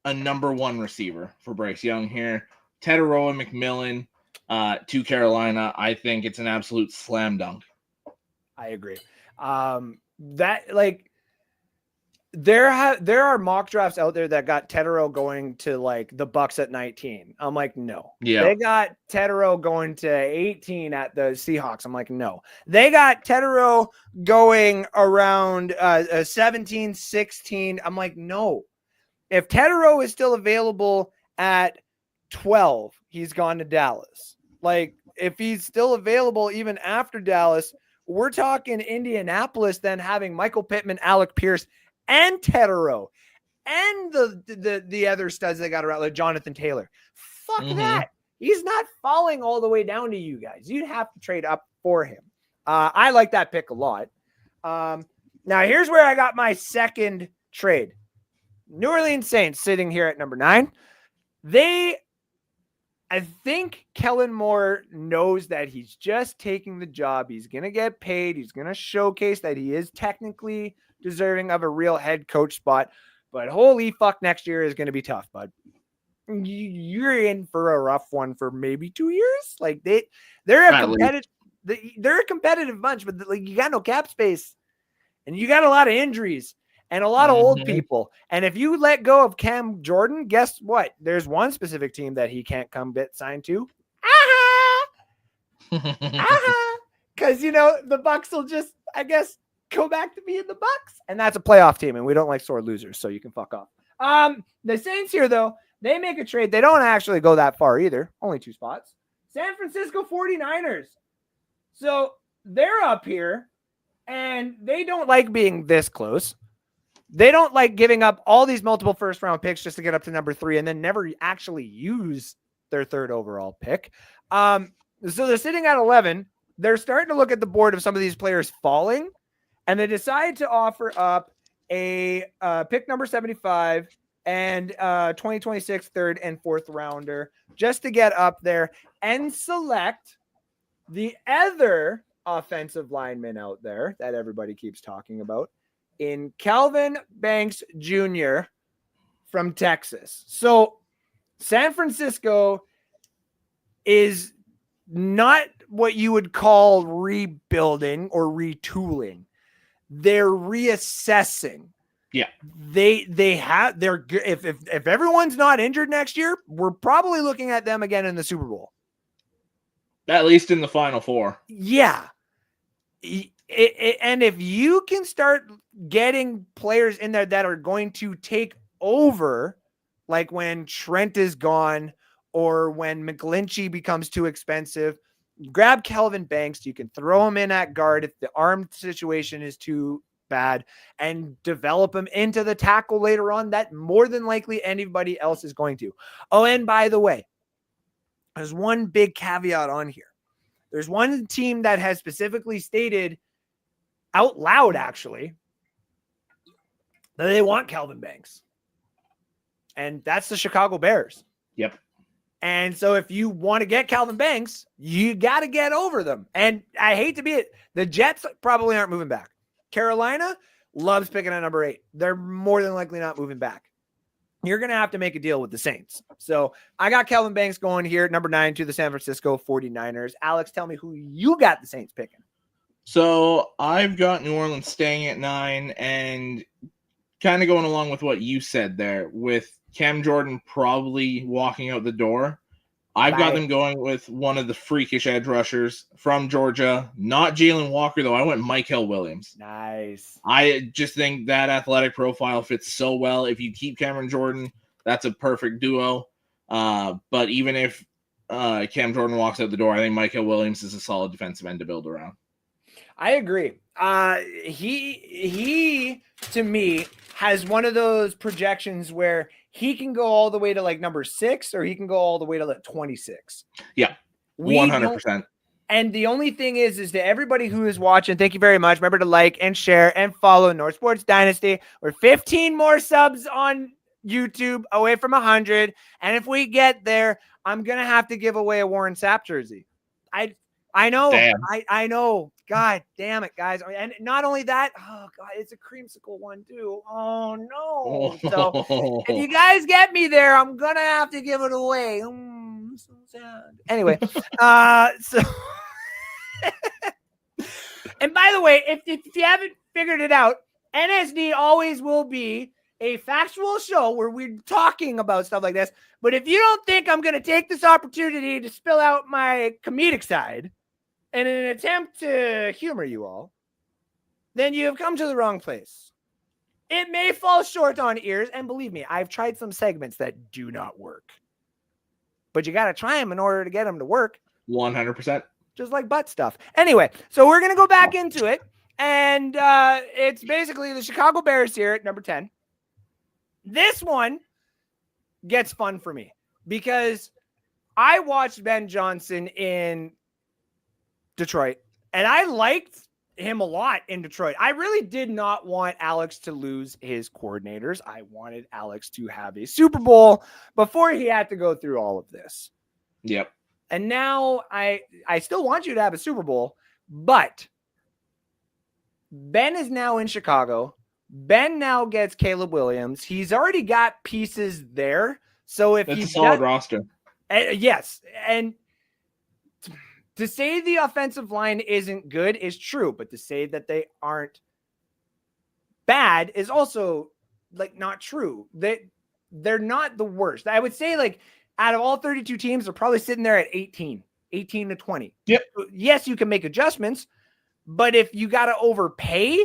a number 1 receiver for Bryce Young here. Teteroa McMillan to Carolina. I think it's an absolute slam dunk. I agree. There are mock drafts out there that got Tetero going to the Bucks at 19. I'm like, no. Yeah. They got Tetero going to 18 at the Seahawks. I'm like, no. They got Tetero going around 17, 16. I'm like, no. If Tetero is still available at 12, he's gone to Dallas. If he's still available even after Dallas, we're talking Indianapolis then having Michael Pittman, Alec Pierce, and Tetero, and the other studs they got around, like Jonathan Taylor. Fuck that. He's not falling all the way down to you guys. You'd have to trade up for him. I like that pick a lot. Now, here's where I got my second trade. New Orleans Saints sitting here at number 9. I think Kellen Moore knows that he's just taking the job. He's going to get paid. He's going to showcase that he is technically deserving of a real head coach spot. But holy fuck, next year is going to be tough, bud. you're in for a rough one for maybe 2 years. Like they're a competitive bunch, but like you got no cap space and you got a lot of injuries and a lot of old people. And if you let go of Cam Jordan, guess what? There's one specific team that he can't come get signed to. Because the Bucks will just, I guess, go back to being the Bucks, and that's a playoff team, and we don't like sore losers, so you can fuck off. The Saints here, though, they make a trade. They don't actually go that far either. Only 2 spots. San Francisco 49ers. So they're up here, and they don't like being this close. They don't like giving up all these multiple first-round picks just to get up to number 3 and then never actually use their 3rd overall pick. So they're sitting at 11. They're starting to look at the board of some of these players falling, and they decide to offer up a pick number 75 and 2026 3rd and 4th rounder just to get up there and select the other offensive lineman out there that everybody keeps talking about in Calvin Banks Jr. from Texas. So San Francisco is not what you would call rebuilding or retooling. They're reassessing. Yeah. They're good. If everyone's not injured next year, we're probably looking at them again in the Super Bowl. At least in the Final Four. Yeah. And if you can start getting players in there that are going to take over, like when Trent is gone or when McGlinchey becomes too expensive, grab Calvin Banks. You can throw him in at guard if the arm situation is too bad and develop him into the tackle later on that more than likely anybody else is going to. Oh, and by the way, there's one big caveat on here. There's one team that has specifically stated out loud, actually, that they want Calvin Banks. And that's the Chicago Bears. Yep. And so if you want to get Calvin Banks, you got to get over them. And I hate to be it. The Jets probably aren't moving back. Carolina loves picking at number 8. They're more than likely not moving back. You're going to have to make a deal with the Saints. So I got Calvin Banks going here at number 9 to the San Francisco 49ers. Alex, tell me who you got the Saints picking. So I've got New Orleans staying at 9 and kind of going along with what you said there with Cam Jordan probably walking out the door. I've got them going with one of the freakish edge rushers from Georgia. Not Jalen Walker, though. I went Micah Williams. Nice. I just think that athletic profile fits so well. If you keep Cameron Jordan, that's a perfect duo. But even if Cam Jordan walks out the door, I think Micah Williams is a solid defensive end to build around. I agree. He to me has one of those projections where he can go all the way to like number 6 or he can go all the way to like 26. Yeah. 100%. And the only thing is to everybody who is watching, thank you very much. Remember to like and share and follow North Sports Dynasty. We're 15 more subs on YouTube away from 100. And if we get there, I'm going to have to give away a Warren Sapp jersey. I know. I know. God damn it, guys. And not only that, oh God, it's a creamsicle one too. Oh no. So if you guys get me there, I'm gonna have to give it away. So sad. Anyway, so and by the way, if you haven't figured it out, NSD always will be a factual show where we're talking about stuff like this. But if you don't think I'm gonna take this opportunity to spill out my comedic side in an attempt to humor you all, then you have come to the wrong place. It may fall short on ears, and believe me, I've tried some segments that do not work. But you got to try them in order to get them to work. 100%. Just like butt stuff. Anyway, so we're going to go back into it, and it's basically the Chicago Bears here at number 10. This one gets fun for me because I watched Ben Johnson in Detroit, and I liked him a lot in Detroit. I really did not want Alex to lose his coordinators. I wanted Alex to have a Super Bowl before he had to go through all of this. Yep. And now I still want you to have a Super Bowl, but Ben is now in Chicago. Ben now gets Caleb Williams. He's already got pieces there. So if That's you a solid roster. yes, and to say the offensive line isn't good is true, but to say that they aren't bad is also like not true. They're not the worst. I would say like out of all 32 teams, they're probably sitting there at 18 to 20. Yep. Yes, you can make adjustments, but if you got to overpay,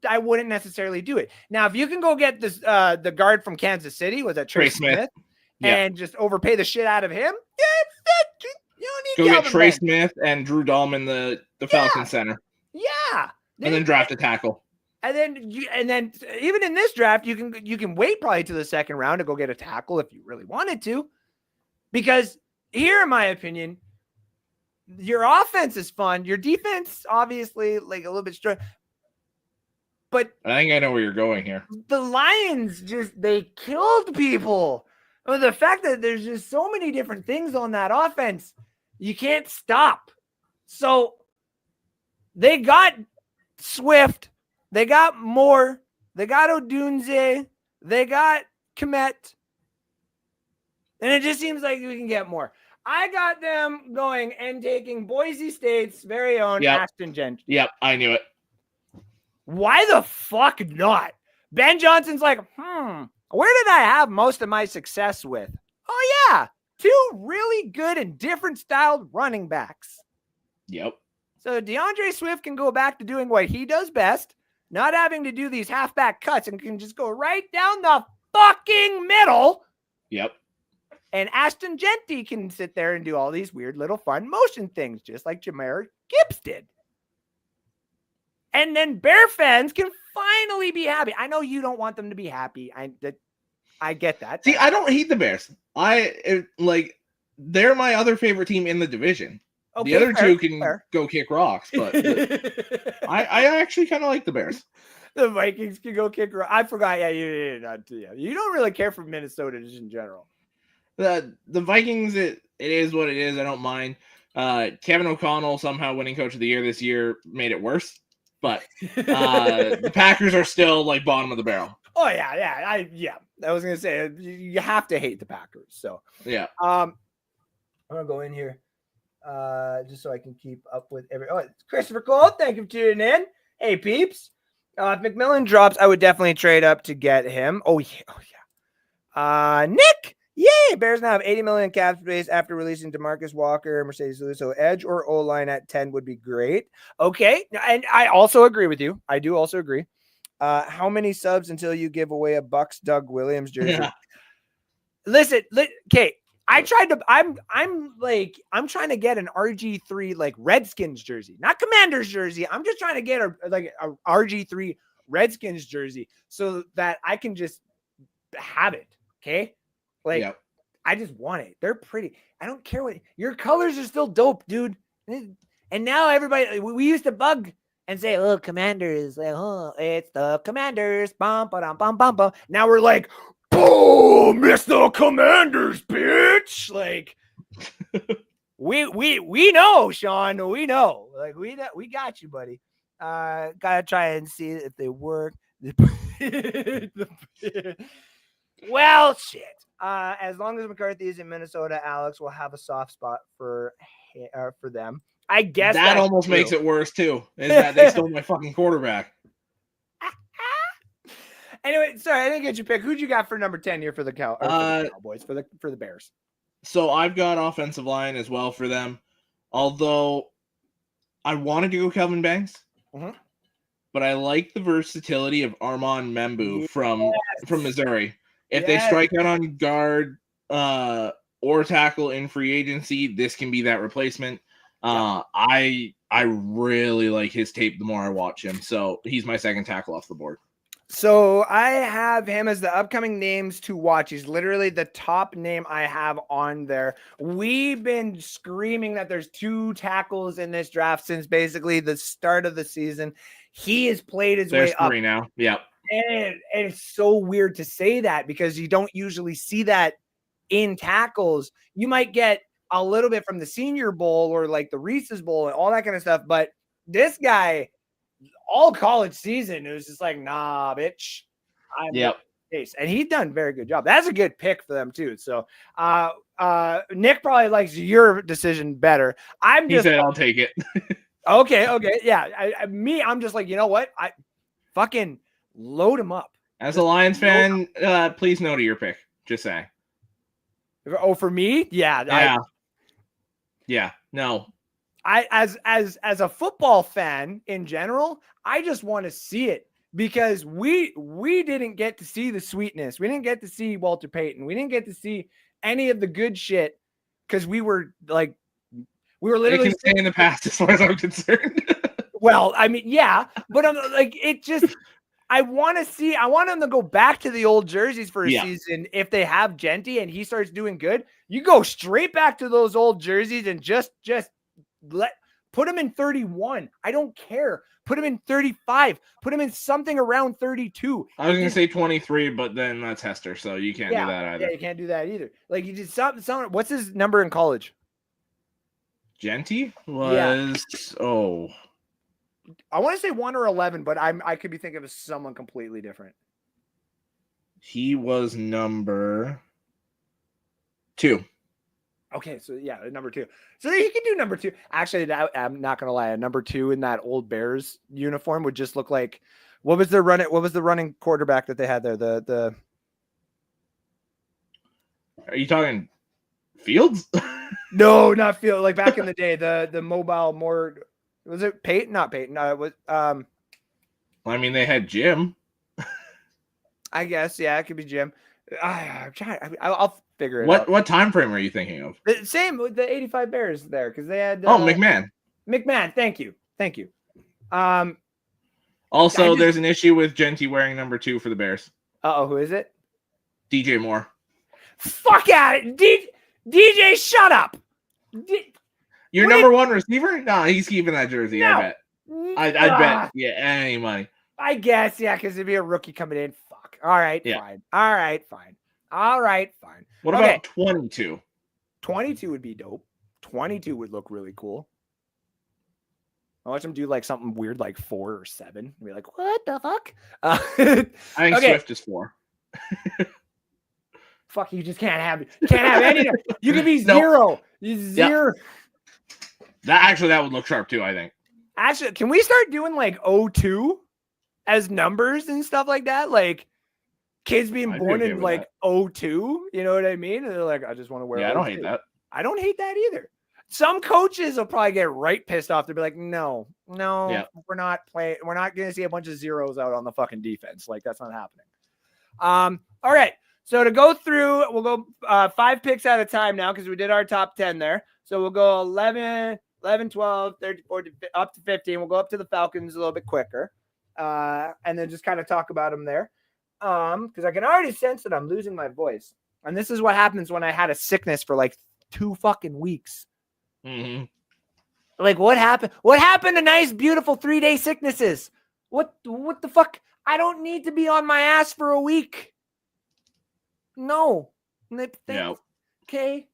I wouldn't necessarily do it. Now, if you can go get this, the guard from Kansas City, was that Trey Smith? And just overpay the shit out of him, you don't need go Calvin get Trey Banks. Smith and Drew Dahlman, the Falcon center. Yeah, and then draft a tackle. And then even in this draft, you can wait probably to the second round to go get a tackle if you really wanted to, because here, in my opinion, your offense is fun. Your defense, obviously, like a little bit strong. But I think I know where you're going here. The Lions they killed people. The fact that there's just so many different things on that offense, you can't stop. So they got Swift, they got Moore, they got Odunze, they got Kmet, and it just seems like we can get more. I got them going and taking Boise State's very own Ashton Gentry. Yep, I knew it. Why the fuck not? Ben Johnson's like, where did I have most of my success with? Oh, yeah. 2 really good and different styled running backs. Yep. So DeAndre Swift can go back to doing what he does best, not having to do these halfback cuts, and can just go right down the fucking middle. Yep. And Ashton Gentry can sit there and do all these weird little fun motion things, just like Jahmyr Gibbs did. And then Bear fans can finally be happy. I know you don't want them to be happy. I get that. See, I don't hate the Bears. They're my other favorite team in the division. Okay, the other two can go kick rocks, but I actually kind of like the Bears. The Vikings can go kick rocks. I forgot. Yeah, you don't really care for Minnesota just in general. The Vikings, it is what it is. I don't mind. Kevin O'Connell somehow winning Coach of the Year this year made it worse. But the Packers are still like bottom of the barrel. Oh yeah. I was gonna say you have to hate the Packers. So yeah. I'm gonna go in here just so I can keep up with it's Christopher Cole. Thank you for tuning in. Hey peeps. If McMillan drops, I would definitely trade up to get him. Oh yeah. Nick. Yay! Bears now have $80 million cap space after releasing DeMarcus Walker, Mercedes Lewis. So edge or O-line at 10 would be great. Okay, and I also agree with you. I do also agree. How many subs until you give away a Bucks Doug Williams jersey? Yeah. Listen, okay. I'm trying to get an RG3 like Redskins jersey, not Commanders jersey. I'm just trying to get a RG3 Redskins jersey so that I can just have it. Okay. I just want it. They're pretty. I don't care what your colors are still dope, dude. And now everybody, we used to bug and say, "Oh, Commanders, it's the Commanders." Bum, ba-dum, bum, bum, bum. Now we're like, "Boom, it's the Commanders, bitch!" Like, we know, Sean. We know. Like, we got you, buddy. Gotta try and see if they work. Well, shit. As long as McCarthy is in Minnesota, Alex will have a soft spot for them. I guess that almost true. Makes it worse too. Is that they stole my fucking quarterback? Anyway, sorry, I didn't get your pick. Who'd you got for number 10 here for the Cowboys for the Bears? So I've got offensive line as well for them. Although I wanted to go Kelvin Banks, but I like the versatility of Armand Membu from Missouri. If they strike out on guard or tackle in free agency, this can be that replacement. I really like his tape the more I watch him. So he's my second tackle off the board. So I have him as the upcoming names to watch. He's literally the top name I have on there. We've been screaming that there's 2 tackles in this draft since basically the start of the season. He has played his way up. There's 3 now. Yep. And it's so weird to say that because you don't usually see that in tackles. You might get a little bit from the Senior Bowl or like the Reese's Bowl and all that kind of stuff. But this guy, all college season, it was just like, nah, bitch. Case. And he's done a very good job. That's a good pick for them too. So Nick probably likes your decision better. He said I'll take it. Okay. Yeah. I'm just like, you know what? I fucking load him up. As a Lions fan, please no to your pick. Just saying. Oh, for me? Yeah. Yeah. No. As a football fan in general, I just want to see it because we didn't get to see the sweetness. We didn't get to see Walter Payton. We didn't get to see any of the good shit because we were literally stay in the past as far as I'm concerned. Well, I mean, yeah, but I'm like, it just, I want them to go back to the old jerseys for a season. If they have Genty and he starts doing good, you go straight back to those old jerseys and just put him in 31. I don't care. Put him in 35. Put him in something around 32. I was going to say 23, but then that's Hester, so you can't do that either. Yeah, you can't do that either. Like, you did something. What's his number in college? Genty was, I want to say 1 or 11, but I could be thinking of someone completely different. He was number 2. Okay, so yeah, number 2. So he can do number 2. Actually, I'm not gonna lie, a number 2 in that old Bears uniform would just look like what was the running quarterback that they had there? The Are you talking Fields? No, not Fields. Like back in the day, the mobile more was it Peyton? Not Peyton. It was I mean, they had Jim. I guess, yeah, it could be Jim. I'm trying. I'll figure it out. What time frame are you thinking of? The same with the 85 Bears there because they had McMahon. McMahon, thank you. Also, there's an issue with Genty wearing number 2 for the Bears. Who is it? DJ Moore. Fuck at it, DJ. Shut up. Your number 1 receiver? No, he's keeping that jersey. No. I bet. I bet. Yeah, any money. I guess, yeah, because it'd be a rookie coming in. Fuck. All right, fine. All right, fine. What about 22? 22 would be dope. 22 would look really cool. I'll watch him do like something weird like 4 or 7. Be like, what the fuck? I think Swift is 4. Fuck, you just can't have any. You can be 0. Zero. That would look sharp too, I think. Actually, can we start doing like 02 as numbers and stuff like that? Like kids being born in like 02, you know what I mean? And they're like, I just want to wear. Yeah, 02. I don't hate that. I don't hate that either. Some coaches will probably get right pissed off. They'll be like, no, we're not playing. We're not going to see a bunch of zeros out on the fucking defense. Like that's not happening. All right. So to go through, we'll go 5 picks at a time now because we did our top 10 there. So we'll go 11, 12, 13, 14, up to 15. We'll go up to the Falcons a little bit quicker and then just kind of talk about them there because I can already sense that I'm losing my voice. And this is what happens when I had a sickness for like 2 fucking weeks. Mm-hmm. Like what happened? What happened to nice, beautiful 3-day sicknesses? What the fuck? I don't need to be on my ass for a week. No. Yeah. Okay.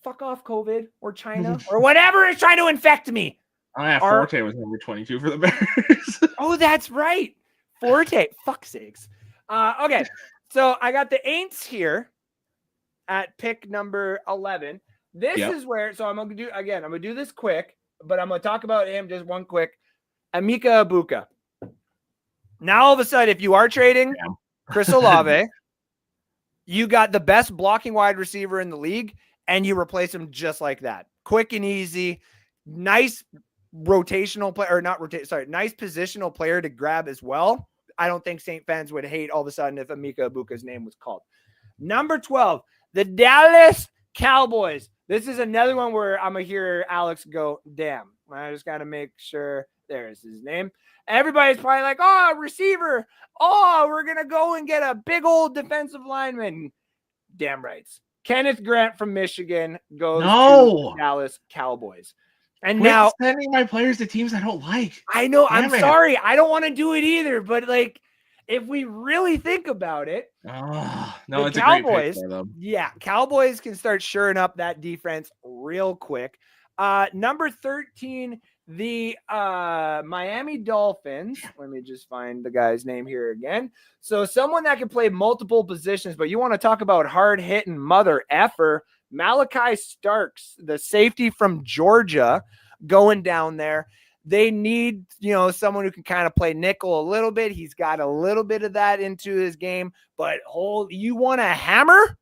Fuck off, COVID or China or whatever is trying to infect me. Oh, yeah. Forte was number 22 for the Bears. Oh, that's right. Forte. Fuck's sakes. Okay. So I got the Aints here at pick number 11. This is where, so I'm going to do this quick, but I'm going to talk about him just one quick. Micah Ibuka. Now, all of a sudden, if you are trading Chris Olave, you got the best blocking wide receiver in the league, and you replace him just like that. Quick and easy, nice rotational player, or not rotate. Sorry, nice positional player to grab as well. I don't think Saint fans would hate all of a sudden if Micah Ibuka's name was called. Number 12, the Dallas Cowboys. This is another one where I'm going to hear Alex go, damn. I just got to make sure there's his name. Everybody's probably like, oh, receiver. Oh, we're going to go and get a big old defensive lineman. Damn rights. Kenneth Grant from Michigan goes to the Dallas Cowboys. And now sending my players to teams I don't like. I know. I'm sorry. I don't want to do it either. But like, if we really think about it, it's Cowboys, a great pick for them. Yeah, Cowboys can start shoring up that defense real quick. Number 13, The Miami Dolphins, let me just find the guy's name here again. So someone that can play multiple positions, but you want to talk about hard-hitting mother effer, Malachi Starks, the safety from Georgia, going down there. They need, someone who can kind of play nickel a little bit. He's got a little bit of that into his game, but you want a hammer?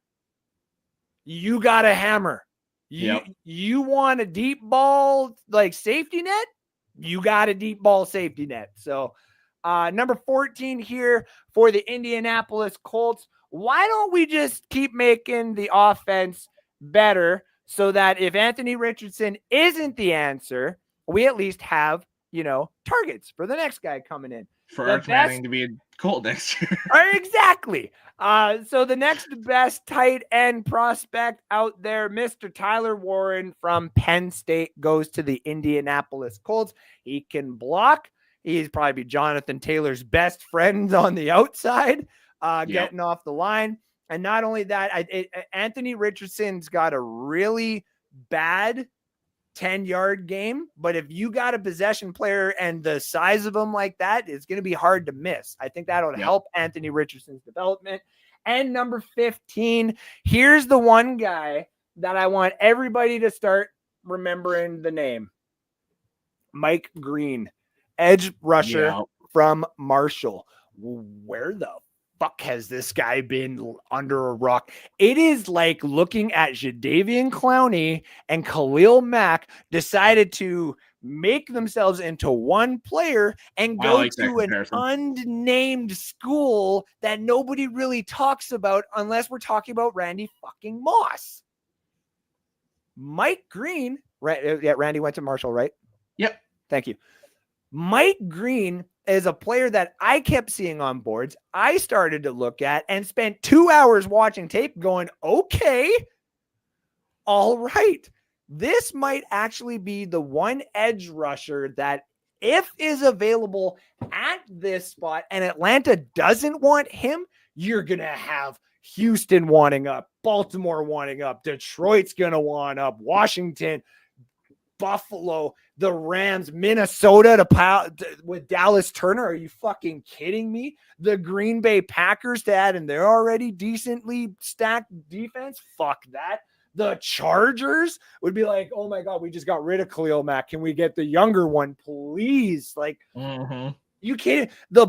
You got a hammer. You want a deep ball like safety net? You got a deep ball safety net. So number 14 here for the Indianapolis Colts. Why don't we just keep making the offense better so that if Anthony Richardson isn't the answer, we at least have, targets for the next guy coming in. For Arch Manning to be a Colt next year. Exactly. So the next best tight end prospect out there, Mr. Tyler Warren from Penn State, goes to the Indianapolis Colts. He can block. He's probably Jonathan Taylor's best friend on the outside, getting off the line. And not only that, Anthony Richardson's got a really bad 10-yard game, but if you got a possession player and the size of him like that, it's going to be hard to miss. I think that'll help Anthony Richardson's development. And number 15, here's the one guy that I want everybody to start remembering the name. Mike Green, edge rusher from Marshall. Where the fuck has this guy been under a rock? It is like looking at Jadeveon Clowney and Khalil Mack decided to make themselves into one player and go to an unnamed school that nobody really talks about unless we're talking about Randy fucking Moss. Mike Green, right? Yeah, Randy went to Marshall, right? Yep. Thank you. Mike Green is a player that I kept seeing on boards. I started to look at and spent 2 hours watching tape going, okay, all right. This might actually be the one edge rusher that if is available at this spot and Atlanta doesn't want him, you're going to have Houston wanting up, Baltimore wanting up, Detroit's going to want up, Washington, Buffalo, the Rams, Minnesota with Dallas Turner. Are you fucking kidding me? The Green Bay Packers to add in their already decently stacked defense. Fuck that. The Chargers would be like, oh my God, we just got rid of Khalil Mack. Can we get the younger one, please? Like, you can't. The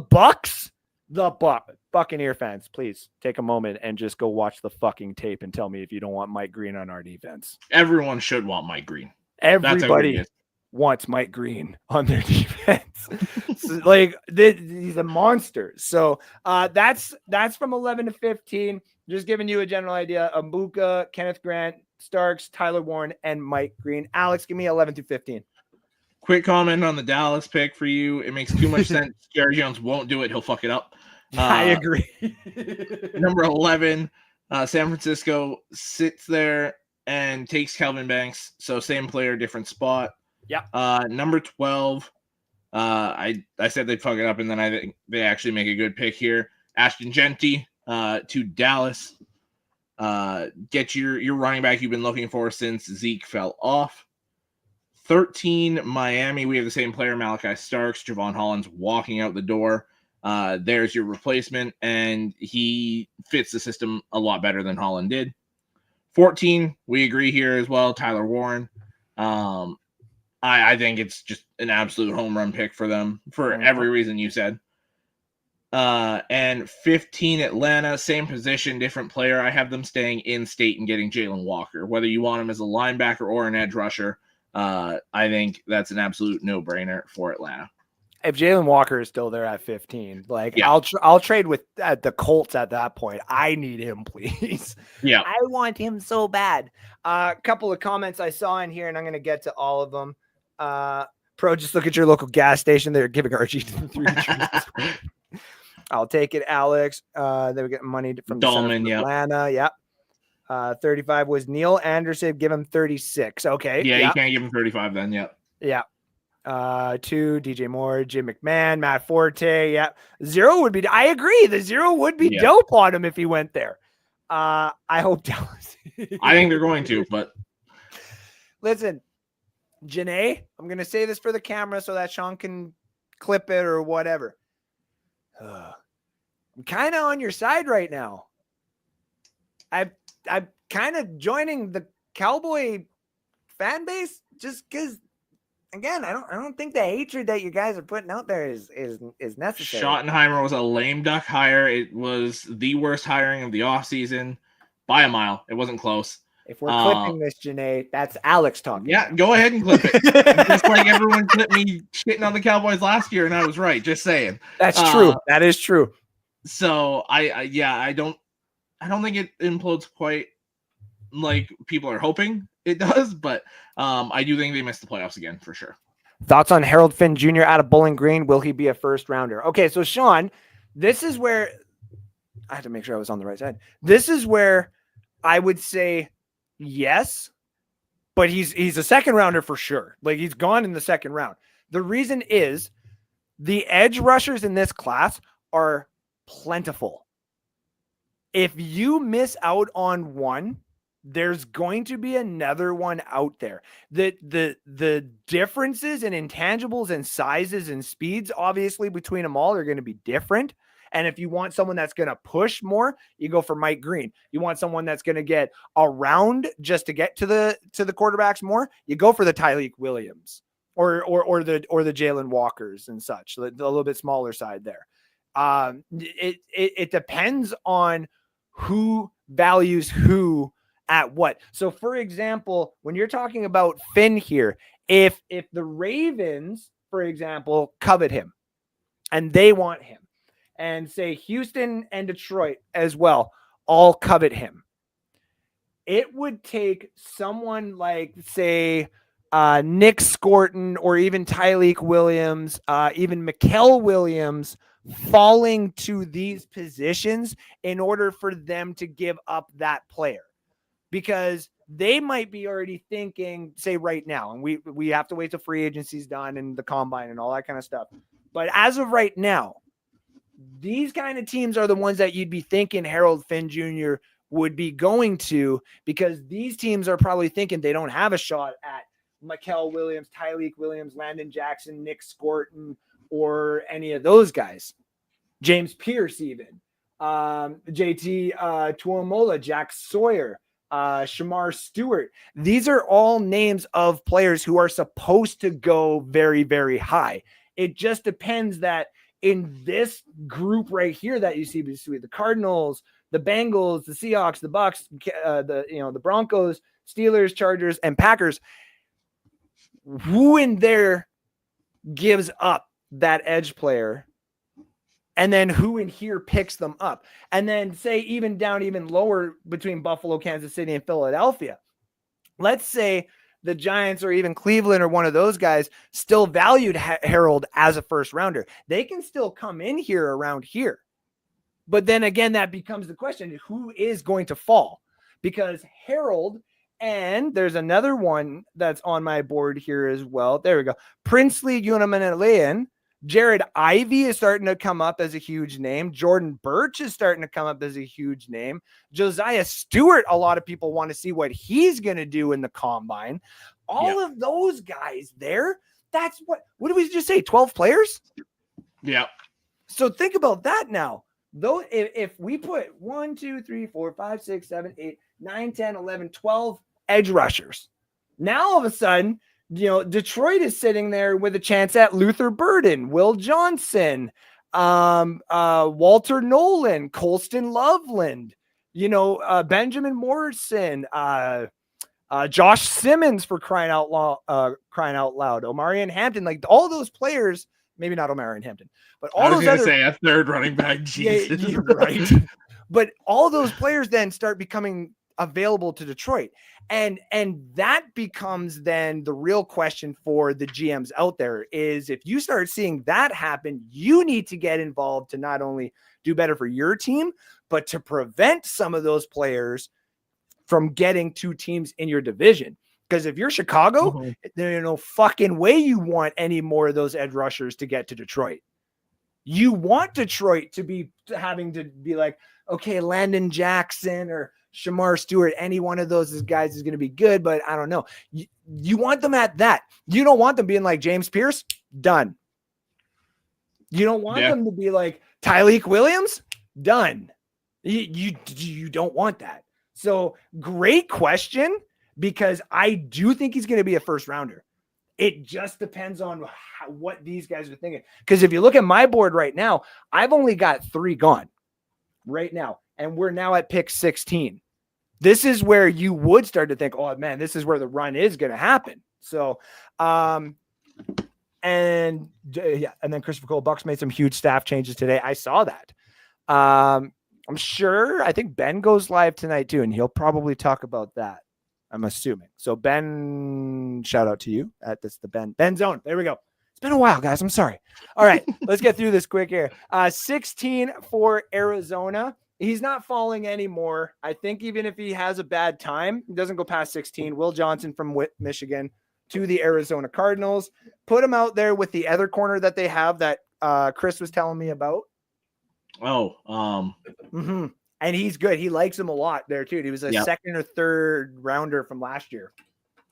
Buccaneer fans, please take a moment and just go watch the fucking tape and tell me if you don't want Mike Green on our defense. Everyone should want Mike Green. Everybody wants Mike Green on their defense. So, he's a monster. So that's from 11 to 15. Just giving you a general idea. Mbuka, Kenneth Grant, Starks, Tyler Warren, and Mike Green. Alex, give me 11 through 15. Quick comment on the Dallas pick for you. It makes too much sense. Jerry Jones won't do it. He'll fuck it up. I agree. Number 11, San Francisco sits there and takes Kelvin Banks. So same player, different spot. Yeah. Number 12, I said they'd fuck it up, and then I think they actually make a good pick here. Ashton Genty to Dallas. Get your running back you've been looking for since Zeke fell off. 13, Miami. We have the same player, Malachi Starks. Javon Holland's walking out the door. There's your replacement, and he fits the system a lot better than Holland did. 14, we agree here as well, Tyler Warren. I think it's just an absolute home run pick for them for every reason you said. And 15, Atlanta, same position, different player. I have them staying in state and getting Jalen Walker. Whether you want him as a linebacker or an edge rusher, I think that's an absolute no-brainer for Atlanta. If Jalen Walker is still there at 15, I'll trade with the Colts at that point. I need him, please. Yeah, I want him so bad. A couple of comments I saw in here, and I'm going to get to all of them. Pro, just look at your local gas station. They're giving RG3 trees. I'll take it, Alex. They were getting money from Dolman, Atlanta. Yeah. 35 was Neil Anderson. Give him 36. Okay. Yeah, you can't give him 35 then. Yeah. Yeah. 2, DJ Moore, Jim McMahon, Matt Forte. Yeah. 0 would be, I agree. The 0 would be dope on him if he went there. I hope Dallas. I think they're going to, but listen, Janae, I'm going to say this for the camera so that Sean can clip it or whatever. I'm kind of on your side right now. I'm kind of joining the Cowboy fan base just because, again, I don't think the hatred that you guys are putting out there is necessary. Schottenheimer was a lame duck hire. It was the worst hiring of the offseason by a mile. It wasn't close. If we're clipping this, Janae, that's Alex talking. Yeah, go ahead and clip it. Just like everyone clipped me shitting on the Cowboys last year, and I was right. Just saying. That's true. That is true. So I don't think it implodes quite like people are hoping it does, but I do think they missed the playoffs again for sure. Thoughts on Harold Finn Jr. out of Bowling Green? Will he be a first rounder? Okay, so Sean, this is where I had to make sure I was on the right side. This is where I would say yes, but he's a second rounder for sure. Like, he's gone in the second round. The reason is the edge rushers in this class are plentiful. If you miss out on one, there's going to be another one out there. The differences in intangibles and sizes and speeds, obviously, between them all are going to be different. And if you want someone that's going to push more, you go for Mike Green. You want someone that's going to get around just to get to the quarterbacks more, you go for the Tyleik Williams or the Jalen Walkers and such, a little bit smaller side there. It depends on who values who at what. So, for example, when you're talking about Finn here, if the Ravens, for example, covet him and they want him, and say Houston and Detroit as well all covet him, it would take someone like, say, Nick Scorton or even Tyleik Williams, even Mikael Williams, falling to these positions in order for them to give up that player. Because they might be already thinking, say right now, and we have to wait till free agency's done and the combine and all that kind of stuff. But as of right now, these kind of teams are the ones that you'd be thinking Harold Finn Jr. would be going to, because these teams are probably thinking they don't have a shot at Mikael Williams, Tyleik Williams, Landon Jackson, Nick Scorton, or any of those guys. James Pierce even. JT Tuamola, Jack Sawyer, Shamar Stewart. These are all names of players who are supposed to go very, very high. It just depends that in this group right here that you see between the Cardinals, the Bengals, the Seahawks, the Bucks, the Broncos, Steelers, Chargers, and Packers, who in there gives up that edge player, and then who in here picks them up, and then say even down even lower between Buffalo, Kansas City, and Philadelphia. Let's say the Giants or even Cleveland or one of those guys still valued Harold as a first rounder. They can still come in here around here. But then again, that becomes the question, who is going to fall? Because Harold, and there's another one that's on my board here as well. There we go. Princely Unamanalayan. Jared Ivey is starting to come up as a huge name. Jordan Birch is starting to come up as a huge name. Josiah Stewart, a lot of people want to see what he's going to do in the combine. All of those guys there, that's what did we just say? 12 players? Yeah. So think about that now. Though if we put 1, 2, 3, 4, 5, 6, 7, 8, 9, 10, 11, 12 edge rushers. Now all of a sudden, Detroit is sitting there with a chance at Luther Burden, Will Johnson, Walter Nolan, Colston Loveland, Benjamin Morrison, Josh Simmons, for crying out loud, Omarion Hampton, like all those players, maybe not Omarion Hampton, but all those other, say a third running back. Jesus. Yeah, you're right. But all those players then start becoming available to Detroit. And that becomes then the real question for the GMs out there is, if you start seeing that happen, you need to get involved to not only do better for your team, but to prevent some of those players from getting two teams in your division. Because if you're Chicago, there's no fucking way you want any more of those edge rushers to get to Detroit. You want Detroit to be having to be like, okay, Landon Jackson or Shamar Stewart, any one of those guys is going to be good, but I don't know. You want them at that. You don't want them being like James Pierce, done. You don't want them to be like Tyleek Williams, done. You don't want that. So great question, because I do think he's going to be a first rounder. It just depends on what these guys are thinking. Because if you look at my board right now, I've only got 3 gone right now, and we're now at pick 16. This is where you would start to think, oh man, this is where the run is going to happen. So, and then Christopher Cole Bucks made some huge staff changes today. I saw that. I'm sure, I think Ben goes live tonight too, and he'll probably talk about that, I'm assuming. So Ben, shout out to you at this, the Ben Zone. There we go. It's been a while, guys. I'm sorry. All right, let's get through this quick here. 16 for Arizona. He's not falling anymore. I think even if he has a bad time, he doesn't go past 16. Will Johnson from Michigan to the Arizona Cardinals. Put him out there with the other corner that they have that Chris was telling me about. And he's good. He likes him a lot there too. He was a second or third rounder from last year.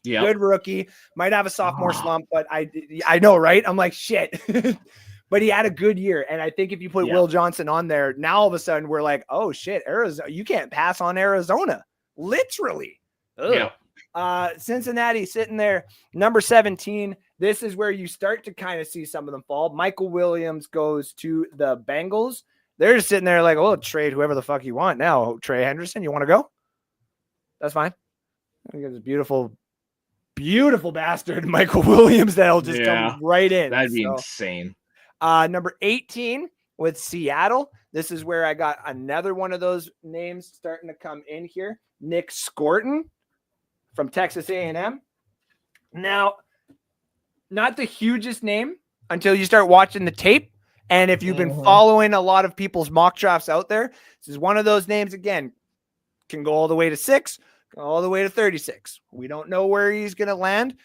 Yeah, good rookie. Might have a sophomore slump, but I know, right? I'm like, shit. But he had a good year. And I think if you put Will Johnson on there, now all of a sudden we're like, oh shit, Arizona, you can't pass on Arizona. Literally. Ugh. Yeah. Cincinnati sitting there, number 17. This is where you start to kind of see some of them fall. Michael Williams goes to the Bengals. They're just sitting there like, oh, trade whoever the fuck you want now. Trey Henderson, you want to go? That's fine. I think it's beautiful bastard Michael Williams that'll just come right in. That'd be insane. Number 18 with Seattle. This is where I got another one of those names starting to come in here. Nick Scorton from Texas A&M. Now, not the hugest name until you start watching the tape. And if you've been following a lot of people's mock drafts out there, this is one of those names, again, can go all the way to 6, all the way to 36. We don't know where he's going to land,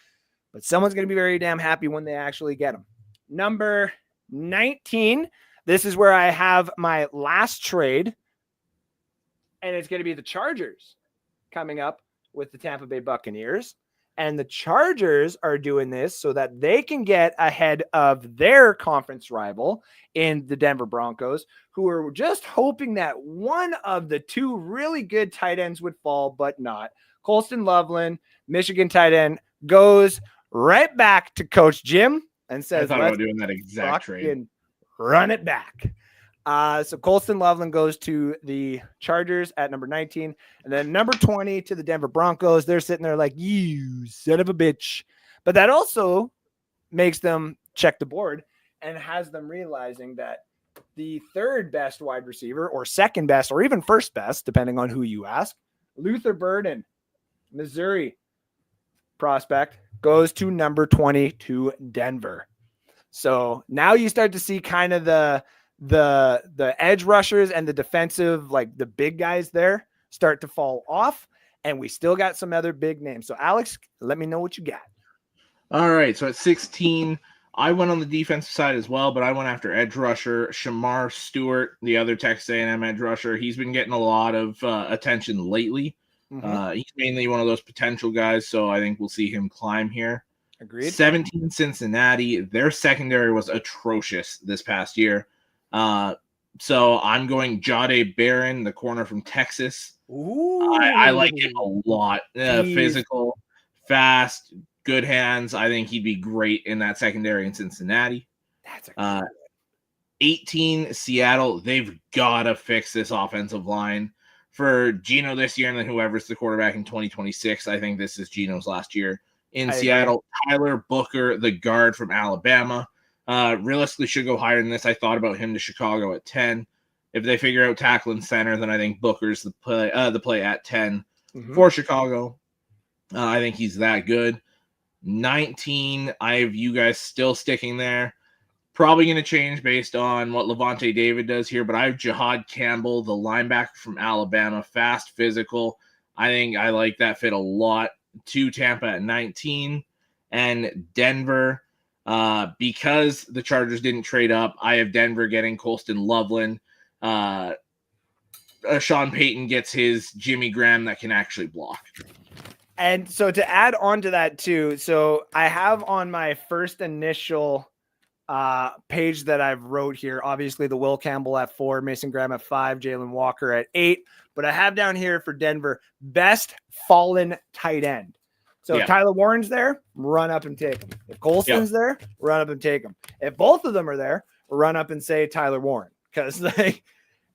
but someone's going to be very damn happy when they actually get him. Number 19. This is where I have my last trade, and it's going to be the Chargers coming up with the Tampa Bay Buccaneers. And the Chargers are doing this so that they can get ahead of their conference rival in the Denver Broncos, who are just hoping that one of the 2 really good tight ends would fall, but not. Colston Loveland, Michigan tight end, goes right back to Coach Jim and says, I thought about doing that exact trade. Run it back. So Colston Loveland goes to the Chargers at number 19, and then number 20 to the Denver Broncos. They're sitting there like, you son of a bitch. But that also makes them check the board and has them realizing that the third best wide receiver, or second best, or even first best, depending on who you ask, Luther Burden, Missouri prospect, goes to number 20 to Denver. So now you start to see kind of the edge rushers and the defensive, like the big guys there, start to fall off, and we still got some other big names. So Alex, let me know what you got. All right. So at 16, I went on the defensive side as well, but I went after edge rusher Shamar Stewart, the other Texas A&M edge rusher. He's been getting a lot of attention lately. He's mainly one of those potential guys, so I think we'll see him climb here. Agreed. 17 Cincinnati. Their secondary was atrocious this past year. So I'm going Jahdae Barron, the corner from Texas. Ooh. I like him a lot. Physical, fast, good hands. I think he'd be great in that secondary in Cincinnati. That's a 18 Seattle. They've got to fix this offensive line for Geno this year, and then whoever's the quarterback in 2026. I think this is Geno's last year in Seattle. Tyler Booker, the guard from Alabama. Realistically should go higher than this. I thought about him to Chicago at 10. If they figure out tackling center, then I think Booker's the play at 10 for Chicago. I think he's that good. 19, I have you guys still sticking there. Probably going to change based on what Levante David does here, but I have Jahad Campbell, the linebacker from Alabama, fast, physical. I think I like that fit a lot. To Tampa at 19, and Denver. Because the Chargers didn't trade up, I have Denver getting Colston Loveland. Sean Payton gets his Jimmy Graham that can actually block. And so to add on to that too, so I have on my first initial page that I've wrote here, obviously the Will Campbell at 4, Mason Graham at 5, Jalen Walker at 8, but I have down here for Denver, best fallen tight end. So if Tyler Warren's there, run up and take him. If Colston's there, run up and take him. If both of them are there, run up and say Tyler Warren, because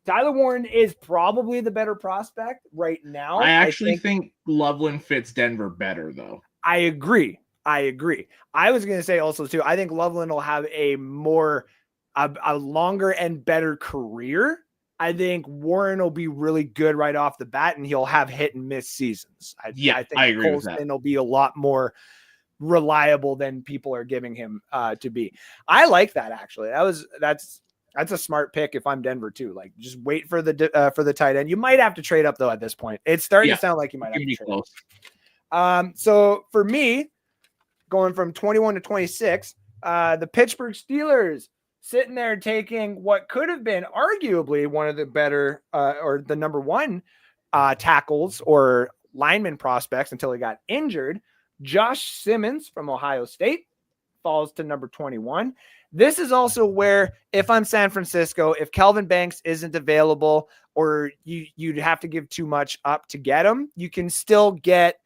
Tyler Warren is probably the better prospect right now. I actually think Loveland fits Denver better, though. I agree. I was going to say also, too, I think Loveland will have a longer and better career. I think Warren will be really good right off the bat, and he'll have hit and miss seasons. I think I agree with Colston that. will be a lot more reliable than people are giving him to be. I like that, actually. That's a smart pick if I'm Denver too. Like, just wait for the tight end. You might have to trade up though at this point. It's starting to sound like you might have to trade close. up. So for me, going from 21 to 26, the Pittsburgh Steelers sitting there taking what could have been arguably one of the better or the number one tackles or lineman prospects until he got injured. Josh Simmons from Ohio State falls to number 21. This is also where, if I'm San Francisco, if Kelvin Banks isn't available or you'd have to give too much up to get him, you can still get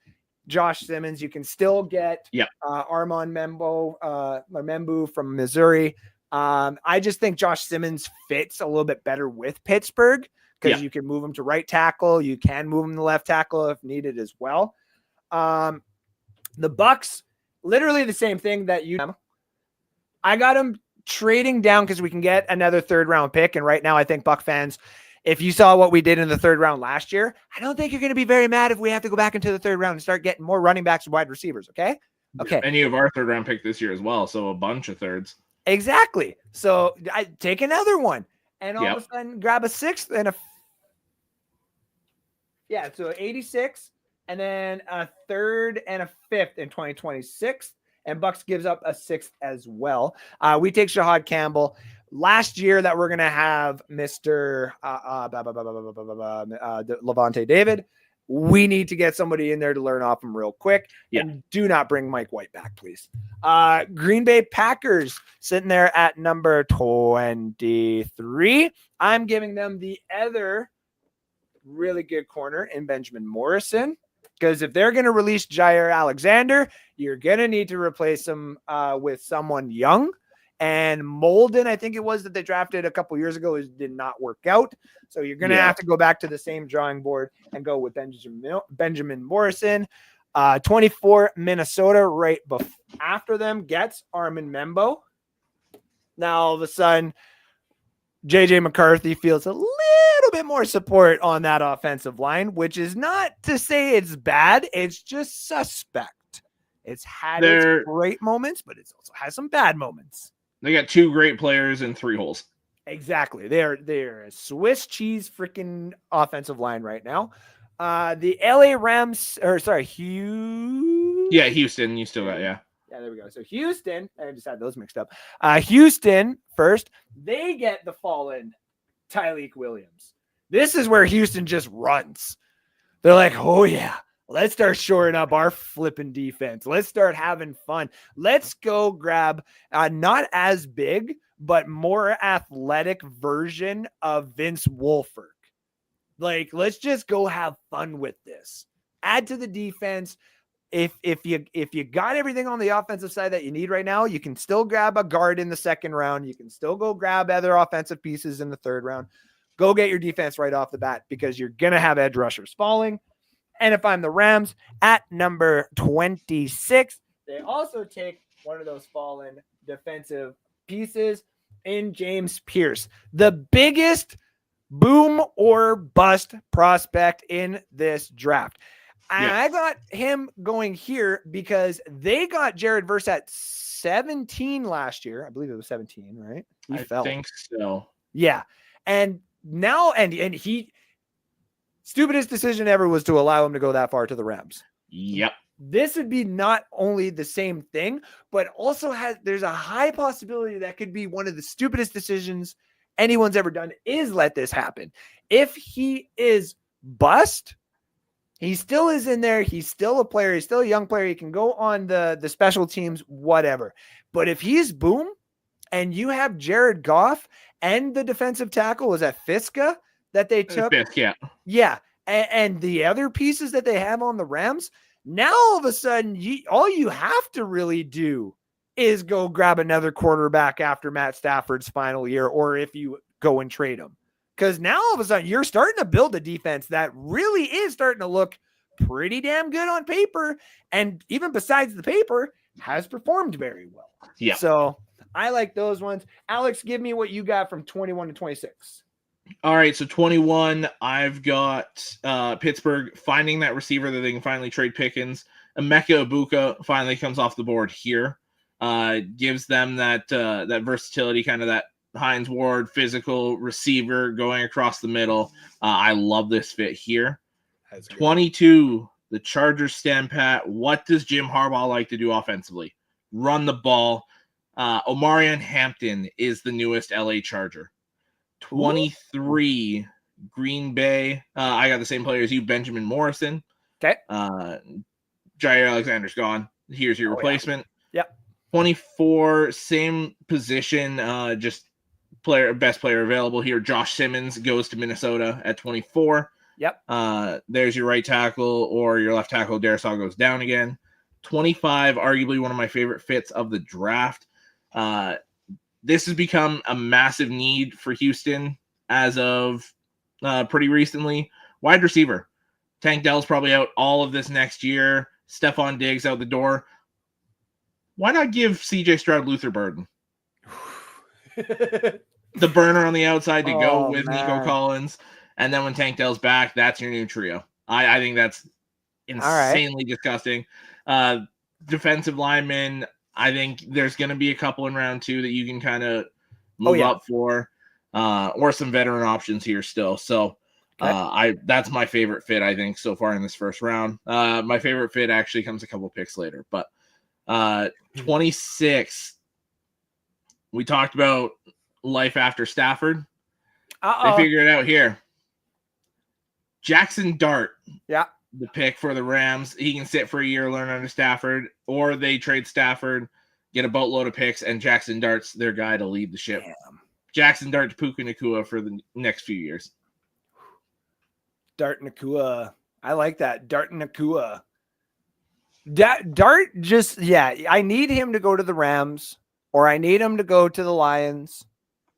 Josh Simmons. You can still get Armand Membu from Missouri. I just think Josh Simmons fits a little bit better with Pittsburgh because you can move him to right tackle. You can move him to left tackle if needed as well. The Bucks, literally the same thing that I got him trading down because we can get another third round pick. And right now I think Buck fans, if you saw what we did in the third round last year, I don't think you're going to be very mad if we have to go back into the third round and start getting more running backs and wide receivers. Okay. And you have our third round pick this year as well. So a bunch of thirds. Exactly. So I take another one and all of a sudden grab a sixth and so 86 and then a third and a fifth in 2026. And Bucks gives up a sixth as well. We take Shahad Campbell. Last year that we're going to have Mr. Levante David. We need to get somebody in there to learn off him real quick. And do not bring Mike White back, please. Green Bay Packers sitting there at number 23. I'm giving them the other really good corner in Benjamin Morrison. Because if they're going to release Jair Alexander, you're going to need to replace him with someone young. And Molden, I think it was that they drafted a couple years ago, did not work out. So you're going to have to go back to the same drawing board and go with Benjamin Morrison. 24 Minnesota right after them gets Armin Membo. Now all of a sudden, JJ McCarthy feels a little bit more support on that offensive line, which is not to say it's bad. It's just suspect. It's had its great moments, but it also has some bad moments. They got 2 great players and 3 holes. Exactly. They're a Swiss cheese freaking offensive line right now. The LA Rams, Houston. Yeah, Houston. You still got, Yeah, there we go. So Houston, I just had those mixed up. Houston first, they get the fallen Tyleik Williams. This is where Houston just runs. They're like, oh yeah, let's start shoring up our flipping defense. Let's start having fun. Let's go grab not as big, but more athletic version of Vince Wilfork. Like, let's just go have fun with this. Add to the defense. If you got everything on the offensive side that you need right now, you can still grab a guard in the second round. You can still go grab other offensive pieces in the third round. Go get your defense right off the bat because you're going to have edge rushers falling. And if I'm the Rams at number 26, they also take one of those fallen defensive pieces in James Pierce, the biggest boom or bust prospect in this draft. And I got him going here because they got Jared Verse at 17 last year. I believe it was 17, right? I think so. Yeah. And now, and he, stupidest decision ever was to allow him to go that far to the Rams. Yep. This would be not only the same thing, but also there's a high possibility that could be one of the stupidest decisions anyone's ever done is let this happen. If he is bust, he still is in there. He's still a player. He's still a young player. He can go on the special teams, whatever. But if he's boom and you have Jared Goff and the defensive tackle, was that Fiska that they took? Yeah. Yeah. And the other pieces that they have on the Rams, now all of a sudden, all you have to really do is go grab another quarterback after Matt Stafford's final year, or if you go and trade him. Because now all of a sudden you're starting to build a defense that really is starting to look pretty damn good on paper. And even besides the paper, has performed very well. Yeah. So I like those ones. Alex, give me what you got from 21 to 26. All right, so 21, I've got Pittsburgh finding that receiver that they can finally trade Pickens. Emeka Ibuka finally comes off the board here. Gives them that versatility, kind of that Hines Ward physical receiver going across the middle. I love this fit here. 22, the Chargers stand pat. What does Jim Harbaugh like to do offensively? Run the ball. Omarion Hampton is the newest LA Charger. 23, Green Bay. I got the same player as you, Benjamin Morrison. Okay. Jair Alexander's gone. Here's your replacement. Yeah. Yep. 24, same position, just best player available here. Josh Simmons goes to Minnesota at 24. Yep. There's your right tackle, or your left tackle. Darisaw goes down again. 25, arguably one of my favorite fits of the draft. This has become a massive need for Houston as of pretty recently. Wide receiver. Tank Dell's probably out all of this next year. Stephon Diggs out the door. Why not give CJ Stroud Luther Burden? The burner on the outside to go with Nico Collins. And then when Tank Dell's back, that's your new trio. I think that's insanely disgusting. Defensive lineman, I think there's going to be a couple in round 2 that you can kind of move up for, or some veteran options here still. So that's my favorite fit, I think, so far in this first round. My favorite fit actually comes a couple picks later, but 26, we talked about life after Stafford. They figure it out here. Jackson Dart. Yeah. The pick for the Rams. He can sit for a year, learn under Stafford, or they trade Stafford, get a boatload of picks, and Jackson Dart's their guy to lead the ship. Damn. Jackson Dart to Puka Nacua for the next few years. Dart Nacua. I like that. Dart Nacua. Dart just, I need him to go to the Rams, or I need him to go to the Lions,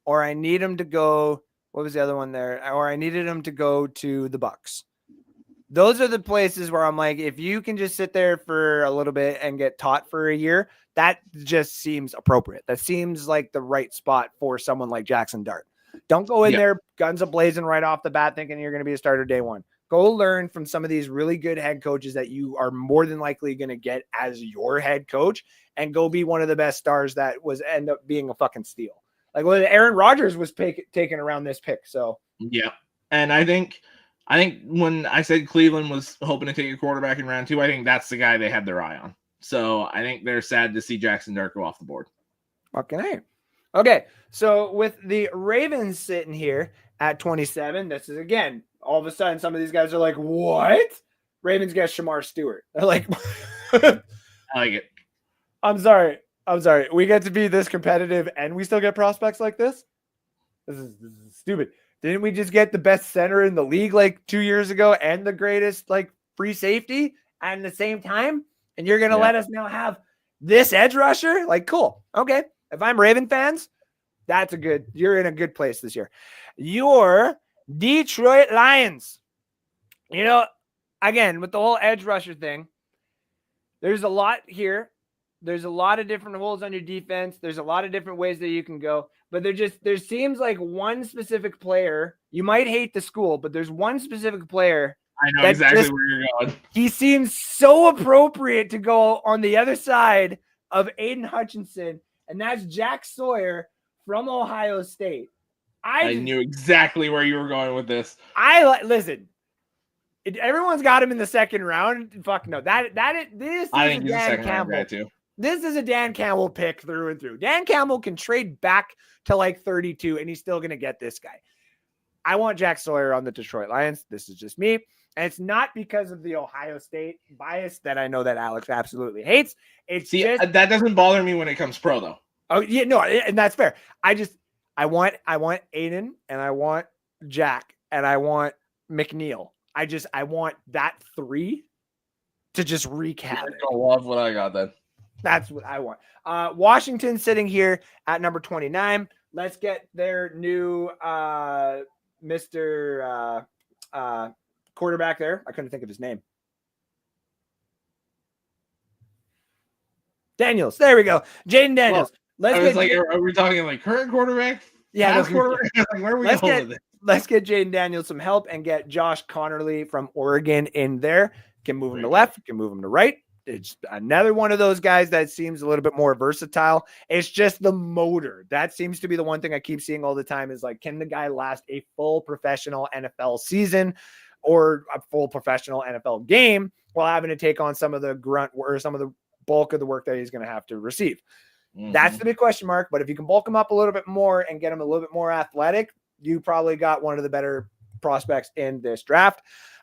or I need him to go, what was the other one there? Or I needed him to go to the Bucks. Those are the places where I'm like, if you can just sit there for a little bit and get taught for a year, that just seems appropriate. That seems like the right spot for someone like Jackson Dart. Don't go in there guns a-blazing right off the bat thinking you're going to be a starter day one. Go learn from some of these really good head coaches that you are more than likely going to get as your head coach, and go be one of the best stars that was end up being a fucking steal. Like when Aaron Rodgers was taken around this pick. So yeah. And I think when I said Cleveland was hoping to take a quarterback in round 2, I think that's the guy they had their eye on. So I think they're sad to see Jackson Dart go off the board. Okay. So with the Ravens sitting here at 27, this is again, all of a sudden some of these guys are like, what? Ravens got Shamar Stewart. They're like, I like it. I'm sorry. We get to be this competitive and we still get prospects like this? This is stupid. Didn't we just get the best center in the league like 2 years ago and the greatest like free safety at the same time? And you're going to let us now have this edge rusher? Like, cool. Okay. If I'm Raven fans, you're in a good place this year. Your Detroit Lions. You know, again, with the whole edge rusher thing, there's a lot here. There's a lot of different holes on your defense. There's a lot of different ways that you can go. But there seems like one specific player. You might hate the school, but there's one specific player. I know exactly where you're going. He seems so appropriate to go on the other side of Aiden Hutchinson, and that's Jack Sawyer from Ohio State. I knew exactly where you were going with this. Listen. Everyone's got him in the second round. Fuck no. This I is think he's a second round guy too. This is a Dan Campbell pick through and through. Dan Campbell can trade back to like 32 and he's still going to get this guy. I want Jack Sawyer on the Detroit Lions. This is just me. And it's not because of the Ohio State bias that I know that Alex absolutely hates. It's just that doesn't bother me when it comes pro though. Oh yeah, no, and that's fair. I want Aiden and I want Jack and I want McNeil. I want that 3 to just wreak havoc. I love what I got then. That's what I want. Washington sitting here at number 29. Let's get their new Mr. Quarterback there. I couldn't think of his name. Daniels. There we go. Jaden Daniels. Are we talking like current quarterback? Yeah. Quarterback? Like, where are we going with it? Let's get Jaden Daniels some help and get Josh Connerly from Oregon in there. Can move him to left, can move him to right. It's another one of those guys that seems a little bit more versatile. It's just the motor. That seems to be the one thing I keep seeing all the time is like, can the guy last a full professional NFL season or a full professional NFL game while having to take on some of the grunt or some of the bulk of the work that he's going to have to receive? Mm-hmm. That's the big question mark. But if you can bulk him up a little bit more and get him a little bit more athletic, you probably got one of the better prospects in this draft.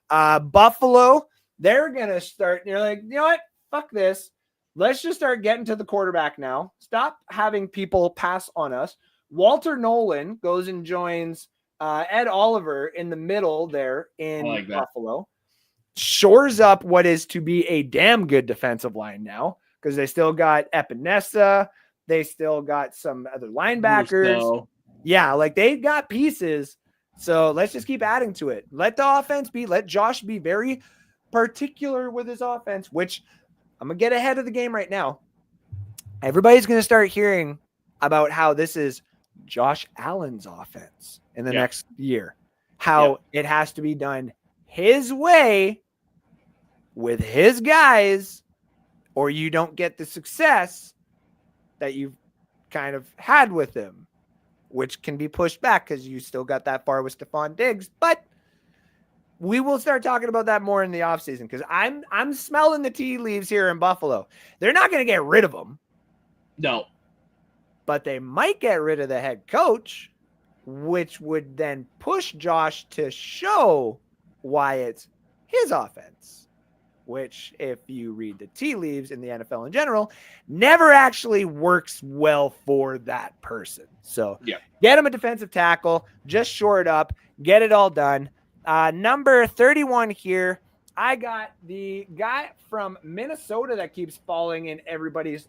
Buffalo, they're going to start, you're like, you know what? Fuck this. Let's just start getting to the quarterback now. Stop having people pass on us. Walter Nolan goes and joins Ed Oliver in the middle there in Buffalo. Shores up what is to be a damn good defensive line now because they still got Epinesa. They still got some other linebackers. Yeah, like they got pieces. So let's just keep adding to it. Let Josh be very particular with his offense, which I'm going to get ahead of the game right now. Everybody's going to start hearing about how this is Josh Allen's offense in the next year, how it has to be done his way with his guys, or you don't get the success that you've kind of had with him, which can be pushed back because you still got that far with Stephon Diggs. But we will start talking about that more in the offseason because I'm smelling the tea leaves here in Buffalo. They're not going to get rid of him. No. But they might get rid of the head coach, which would then push Josh to show why it's his offense, which, if you read the tea leaves in the NFL in general, never actually works well for that person. So get him a defensive tackle, just shore it up, get it all done. Number 31 here, I got the guy from Minnesota that keeps falling in everybody's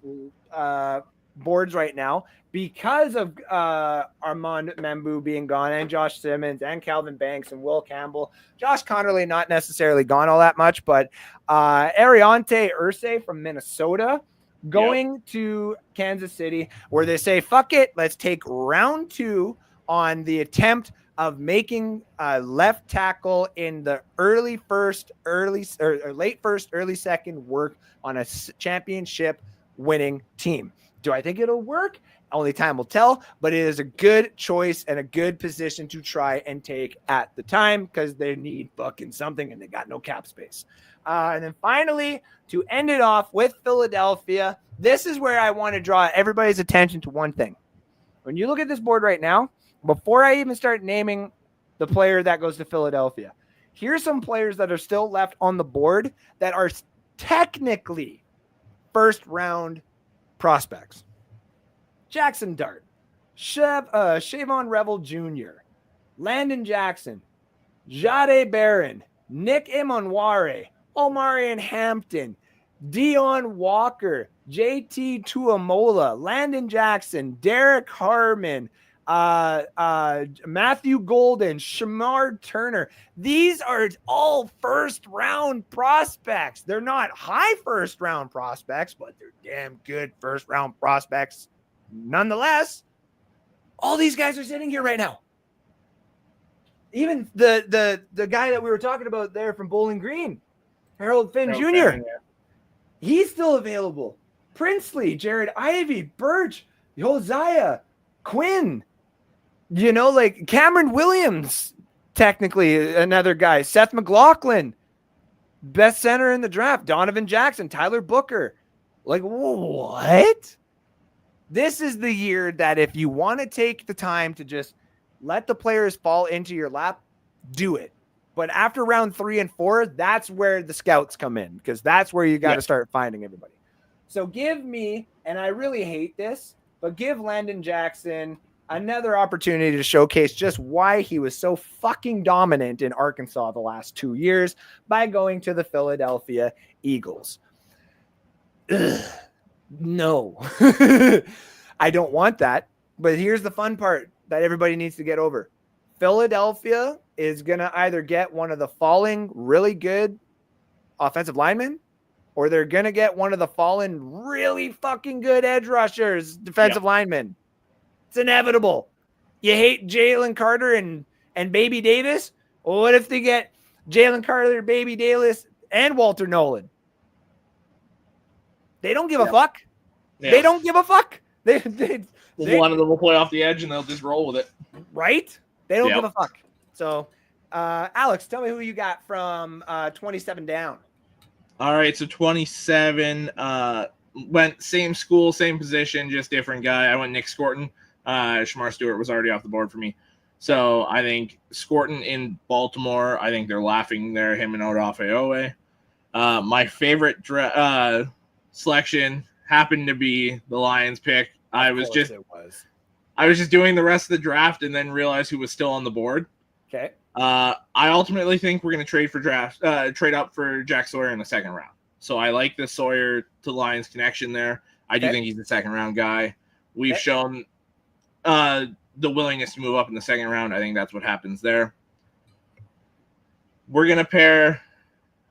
boards right now because of Armand Membu being gone and Josh Simmons and Calvin Banks and Will Campbell. Josh Connerly not necessarily gone all that much, but Ariante Irsay from Minnesota going to Kansas City where they say, fuck it, let's take round 2 on the attempt of making left tackle in the late first, early second work on a championship winning team. Do I think it'll work? Only time will tell, but it is a good choice and a good position to try and take at the time because they need fucking something and they got no cap space. And then finally, to end it off with Philadelphia, this is where I want to draw everybody's attention to one thing. When you look at this board right now, before I even start naming the player that goes to Philadelphia, here's some players that are still left on the board that are technically first-round prospects. Jackson Dart, Shavon Revel Jr., Landon Jackson, Jade Barron, Nick Imonware, Omarion Hampton, Dion Walker, JT Tuamola, Landon Jackson, Derek Harmon, Matthew Golden, Shamar Turner. These are all first-round prospects. They're not high first-round prospects, but they're damn good first-round prospects. Nonetheless, all these guys are sitting here right now. Even the guy that we were talking about there from Bowling Green, Harold Finn Jr., he's still available. Princely, Jared Ivey, Birch, Hosea, Quinn, like Cameron Williams, technically another guy, Seth McLaughlin, best center in the draft, Donovan Jackson, Tyler Booker, Like, what? This is the year that if you want to take the time to just let the players fall into your lap, do it. But after round 3 and 4, that's where the scouts come in, because that's where you got to start finding everybody. So give me, and I really hate this, but give Landon Jackson another opportunity to showcase just why he was so fucking dominant in Arkansas the last 2 years by going to the Philadelphia Eagles. Ugh. No, I don't want that. But here's the fun part that everybody needs to get over. Philadelphia is going to either get one of the falling really good offensive linemen, or they're going to get one of the fallen really fucking good edge rushers, defensive linemen. It's inevitable. You hate Jalen Carter and Baby Davis? Well, what if they get Jalen Carter, Baby Davis, and Walter Nolan? They don't give a fuck. Yeah. They don't give a fuck. They one of them will play off the edge and they'll just roll with it. Right? They don't give a fuck. So, Alex, tell me who you got from 27 down. All right, so 27 went same school, same position, just different guy. I went Nick Scorton. Shamar Stewart was already off the board for me. So I think Scorton in Baltimore, I think they're laughing there, him and Odafe Owe. My favorite selection happened to be the Lions pick. I was just doing the rest of the draft and then realized who was still on the board. Okay. I ultimately think we're going to trade up for Jack Sawyer in the second round. So I like the Sawyer to Lions connection there. I do think he's the second round guy. We've shown the willingness to move up in the second round. I think that's what happens there. We're going to pair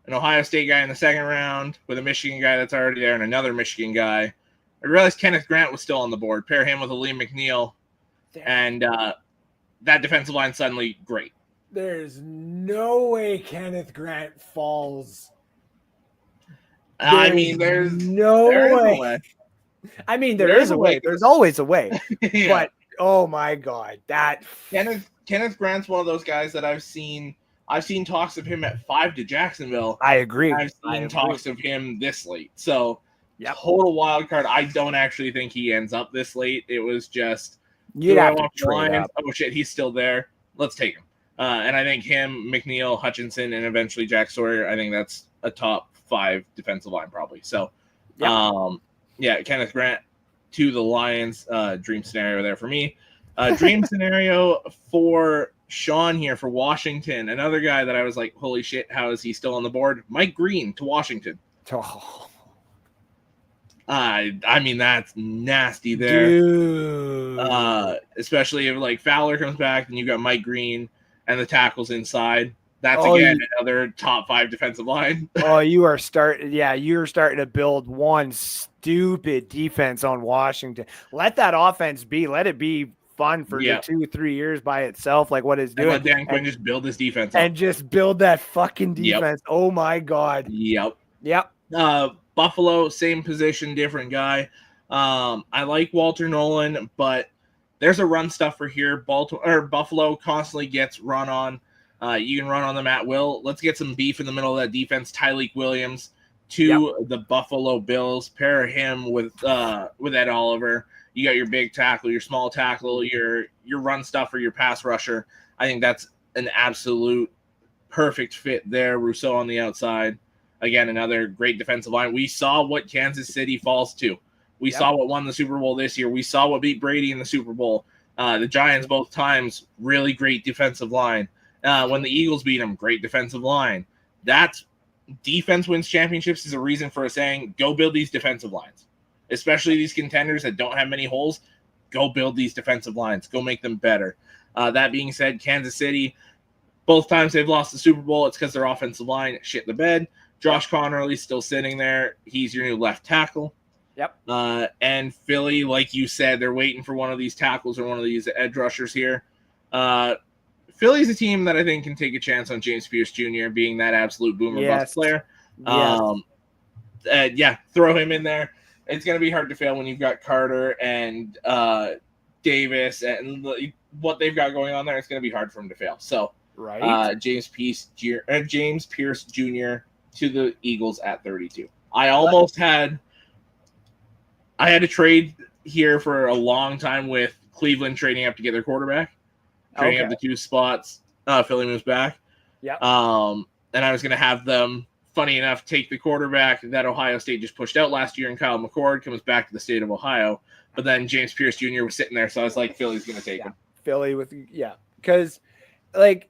an Ohio State guy in the second round with a Michigan guy that's already there and another Michigan guy. I realized Kenneth Grant was still on the board. Pair him with Aleem McNeil. And that defensive line suddenly great. There's no way Kenneth Grant falls. There's no way. I mean, there is a way. There's always a way. Yeah. But, oh, my God. That Kenneth Grant's one of those guys that I've seen talks of him at 5 to Jacksonville. I agree. I've seen talks of him this late. So, total wild card. I don't actually think he ends up this late. It was just, you'd have to trade up. Oh, shit, he's still there. Let's take him. And I think him, McNeil, Hutchinson, and eventually Jack Sawyer, I think that's a top 5 defensive line probably. So, Kenneth Grant to the Lions. Dream scenario there for me. Dream scenario for Sean here for Washington. Another guy that I was like, holy shit, how is he still on the board? Mike Green to Washington. Oh. I mean, that's nasty there. Dude. Especially if like Fowler comes back and you got Mike Green and the tackles inside. That's another top 5 defensive line. You're starting to build one stupid defense on Washington. Let that offense be. Let it be fun for 2-3 years by itself, like what it's doing. And let Dan Quinn just build this defense up. And just build that fucking defense. Yep. Oh my God. Yep. Buffalo, same position, different guy. I like Walter Nolan, but there's a run stuffer here. Buffalo constantly gets run on. You can run on them at will. Let's get some beef in the middle of that defense. Tyleek Williams to the Buffalo Bills. Pair him with Ed Oliver. You got your big tackle, your small tackle, your run stuffer, your pass rusher. I think that's an absolute perfect fit there. Rousseau on the outside. Again, another great defensive line. We saw what Kansas City falls to. We saw what won the Super Bowl this year. We saw what beat Brady in the Super Bowl. The Giants both times, really great defensive line. When the Eagles beat them, great defensive line. That's defense wins championships is a reason for saying, go build these defensive lines. Especially these contenders that don't have many holes, go build these defensive lines. Go make them better. That being said, Kansas City, both times they've lost the Super Bowl, it's because their offensive line shit the bed. Josh Connerly's still sitting there. He's your new left tackle. Yep. And Philly, like you said, they're waiting for one of these tackles or one of these edge rushers here. Philly's a team that I think can take a chance on James Pierce Jr. being that absolute boomer bust player. Throw him in there. It's going to be hard to fail when you've got Carter and Davis and what they've got going on there. It's going to be hard for him to fail. So, James Pierce Jr. to the Eagles at 32. I almost had I had to trade here for a long time with Cleveland trading up to get their quarterback, trading up the 2 spots. Philly moves back. Yeah. And I was going to have them, funny enough, take the quarterback that Ohio State just pushed out last year, and Kyle McCord comes back to the state of Ohio. But then James Pierce Jr. was sitting there, so I was like, Philly's going to take him. Philly because like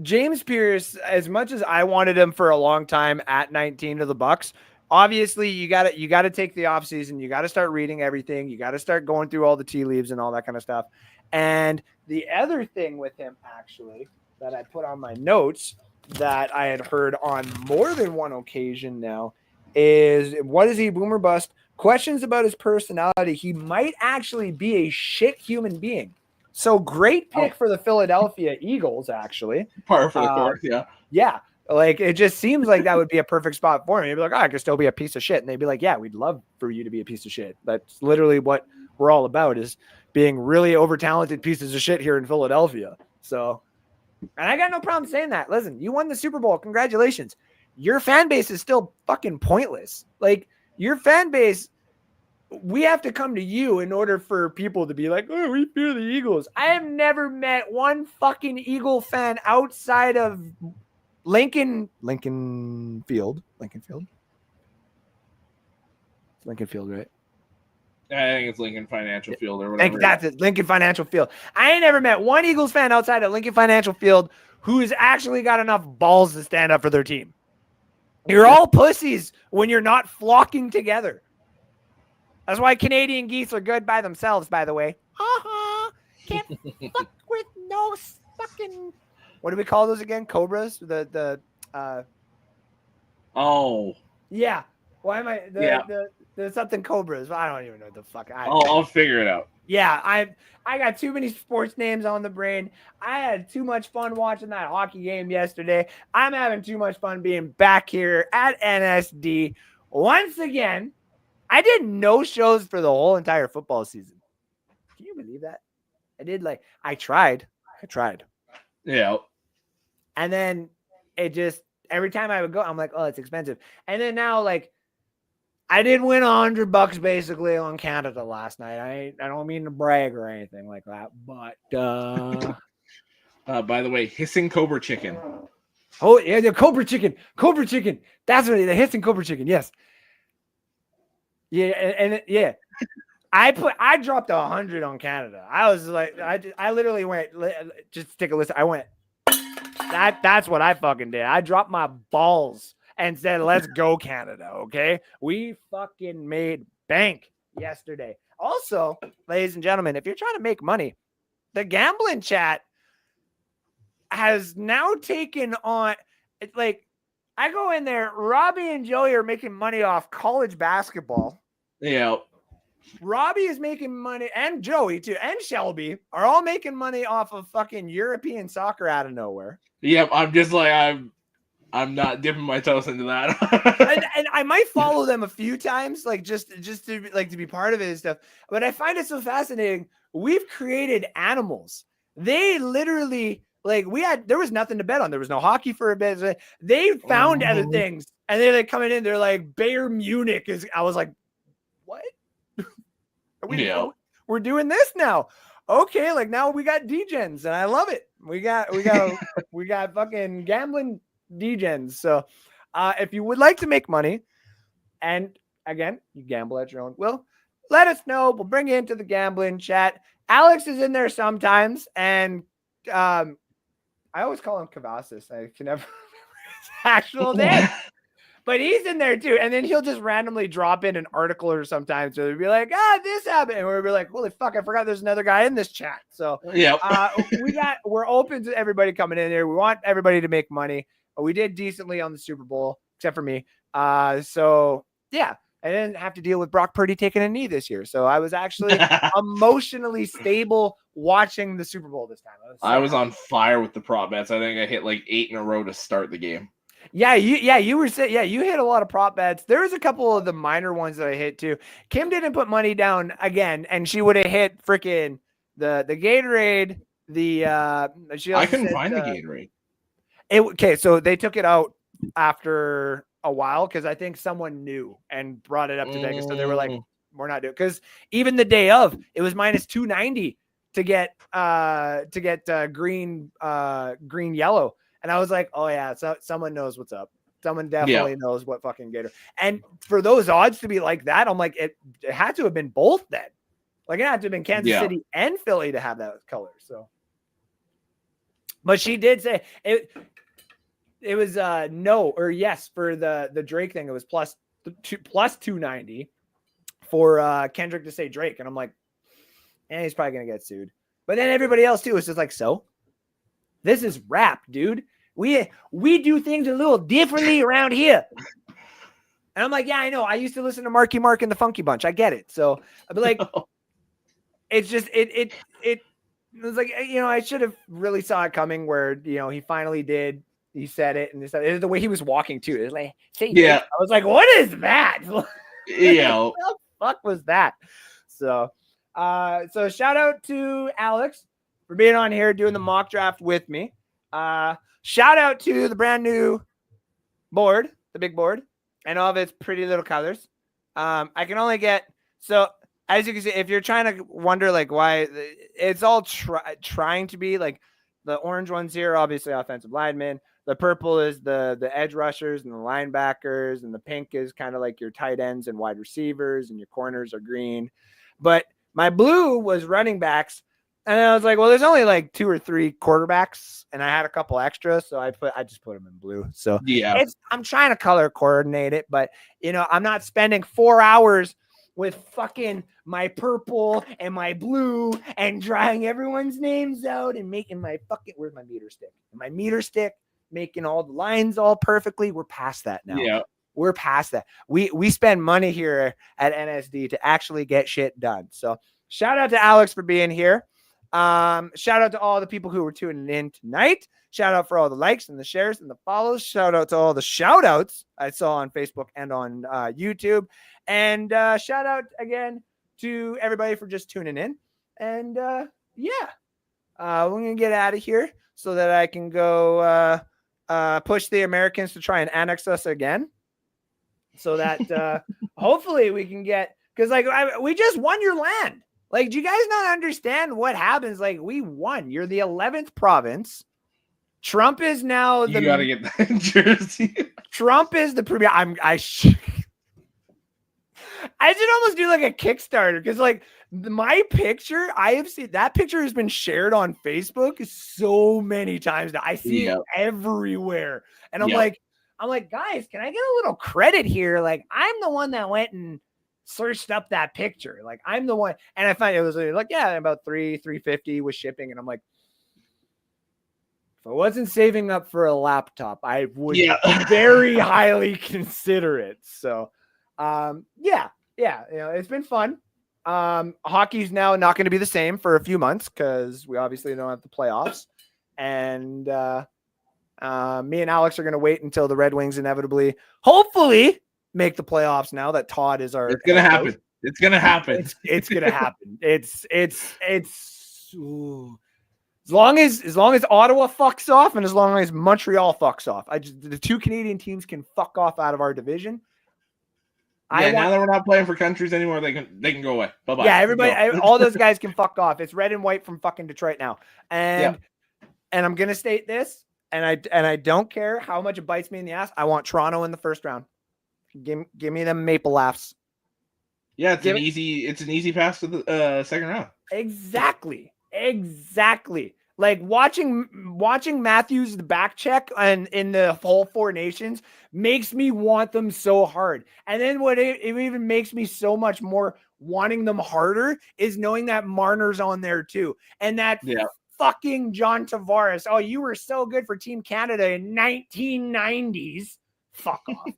James Pierce, as much as I wanted him for a long time at 19 to the Bucks, obviously you got to take the offseason. You got to start reading everything. You got to start going through all the tea leaves and all that kind of stuff. And the other thing with him, actually, that I put on my notes that I had heard on more than one occasion now is, what is he, boom or bust? Questions about his personality. He might actually be a shit human being. So great pick for the Philadelphia Eagles, actually. Par for the course, yeah. Yeah. Like, it just seems like that would be a perfect spot for him. He'd be like, I could still be a piece of shit. And they'd be like, yeah, we'd love for you to be a piece of shit. That's literally what we're all about, is being really over-talented pieces of shit here in Philadelphia. So, and I got no problem saying that. Listen, you won the Super Bowl. Congratulations. Your fan base is still fucking pointless. Like, your fan base, we have to come to you in order for people to be like, oh, we fear the Eagles. I have never met one fucking Eagle fan outside of Lincoln Field. Lincoln Field, right? I think it's Lincoln Financial Field or whatever. That's it, Lincoln Financial Field. I ain't never met one Eagles fan outside of Lincoln Financial Field who's actually got enough balls to stand up for their team. You're all pussies when you're not flocking together. That's why Canadian geese are good by themselves, by the way. Can't fuck with no fucking... What do we call those again? Cobras? Oh. Yeah. Why am I... There's something Cobras. I don't even know what the fuck. I'll figure it out. Yeah, I got too many sports names on the brain. I had too much fun watching that hockey game yesterday. I'm having too much fun being back here at NSD. Once again, I did no shows for the whole entire football season. Can you believe that? I tried. Yeah. And then it just, every time I would go, I'm like, oh, it's expensive. And then now, like, I did win $100 basically on Canada last night. I don't mean to brag or anything like that, but by the way, hissing cobra chicken. Oh yeah, the Cobra chicken. That's what the hissing Cobra chicken. Yes. Yeah, and yeah. I dropped 100 on Canada. I was like, I literally went, just take a listen. I went, that's what I fucking did. I dropped my balls and said, let's go Canada, okay? We fucking made bank yesterday. Also, ladies and gentlemen, if you're trying to make money, the gambling chat has now taken on, it's like, I go in there, Robbie and Joey are making money off college basketball. Yeah. Robbie is making money, and Joey too, and Shelby are all making money off of fucking European soccer out of nowhere. Yep, I'm just like, I'm not dipping my toes into that. and I might follow them a few times, like just to like to be part of it and stuff. But I find it so fascinating. We've created animals. They literally, like, there was nothing to bet on. There was no hockey for a bit. They found other things, and they're like coming in. They're like, Bayern Munich is. I was like, what? We're doing this now. Okay, like now we got degens, and I love it. We got fucking gambling degens. So if you would like to make money, and again, you gamble at your own will, let us know. We'll bring you into the gambling chat. Alex is in there sometimes, and I always call him Cavassis. I can never remember his actual name. But he's in there too. And then he'll just randomly drop in an article or sometimes. So they'll be like, this happened. And we'll be like, holy fuck, I forgot there's another guy in this chat. So yeah, we're open to everybody coming in there. We want everybody to make money. We did decently on the Super Bowl, except for me. So yeah, I didn't have to deal with Brock Purdy taking a knee this year. So I was actually emotionally stable watching the Super Bowl this time. I was on fire with the prop bets. I think I hit like 8 in a row to start the game. Yeah, you hit a lot of prop bets. There was a couple of the minor ones that I hit too. Kim didn't put money down again, and she would have hit freaking the Gatorade. I couldn't find the Gatorade. Okay, so they took it out after a while because I think someone knew and brought it up to Vegas. So they were like, doing, because even the day of, it was minus 290 to get green yellow. And I was like, oh yeah, so someone knows what's up. Someone definitely knows what fucking Gator. And for those odds to be like that, I'm like, it had to have been both then. Like, it had to have been Kansas City and Philly to have that color. So, but she did say it was no or yes for the Drake thing. It was plus 290 for Kendrick to say Drake. And I'm like, he's probably going to get sued. But then everybody else too was just like, so this is rap, dude. We do things a little differently around here. And I'm like, yeah, I know. I used to listen to Marky Mark and the Funky Bunch. I get it. So I'd be like, it's just, it was like, I should have really saw it coming where, he finally did. He said it, and the way he was walking too. It was like, I was like, what is that? Yeah. What the fuck was that? So shout out to Alex for being on here doing the mock draft with me. Shout out to the brand new board, the big board, and all of its pretty little colors. I can only get, so as you can see, if you're trying to wonder like why, it's all trying to be like, the orange ones here, obviously offensive linemen. The purple is the edge rushers and the linebackers, and the pink is kind of like your tight ends and wide receivers, and your corners are green. But my blue was running backs. And I was like, well, there's only like 2 or 3 quarterbacks, and I had a couple extra, so I just put them in blue. So yeah, I'm trying to color coordinate it, but I'm not spending 4 hours with fucking my purple and my blue and drawing everyone's names out and making my fucking, where's my meter stick? My meter stick, making all the lines all perfectly. We're past that now. Yeah. We're past that. We spend money here at NSD to actually get shit done. So shout out to Alex for being here. Shout out to all the people who were tuning in tonight. Shout out for all the likes and the shares and the follows. Shout out to all the shout outs I saw on Facebook and on YouTube. And shout out again to everybody for just tuning in. And we're going to get out of here so that I can go push the Americans to try and annex us again. So that hopefully we can get, because we just won your land. Like, do you guys not understand what happens? Like, we won. You're the 11th province. Trump is now you gotta get that jersey. Trump is the premier. I should almost do like a Kickstarter, because like my picture, I have seen that picture has been shared on Facebook so many times now. I see it everywhere, and I'm like, guys, can I get a little credit here? Like, I'm the one that went and searched up that picture. Like, I'm the one, and I find it was like, about $350 with shipping, and I'm like, if I wasn't saving up for a laptop, I would very highly consider it. So, it's been fun. Hockey's now not going to be the same for a few months because we obviously don't have the playoffs, and me and Alex are going to wait until the Red Wings inevitably, hopefully, make the playoffs now that Todd is our. It's gonna happen. It's gonna happen. It's gonna happen. It's ooh. As long as Ottawa fucks off, and as long as Montreal fucks off, the 2 Canadian teams can fuck off out of our division. Now that we're not playing for countries anymore, they can go away. Bye bye. Yeah, everybody, all those guys can fuck off. It's red and white from fucking Detroit now, and I'm gonna state this, and I don't care how much it bites me in the ass. I want Toronto in the first round. Give me them Maple Laughs. Yeah, it's an easy pass to the second round. Exactly. Like watching Matthews the back check and in the whole 4 nations makes me want them so hard. And then what it even makes me so much more wanting them harder is knowing that Marner's on there too. And that fucking John Tavares. Oh, you were so good for Team Canada in 1990s. Fuck off.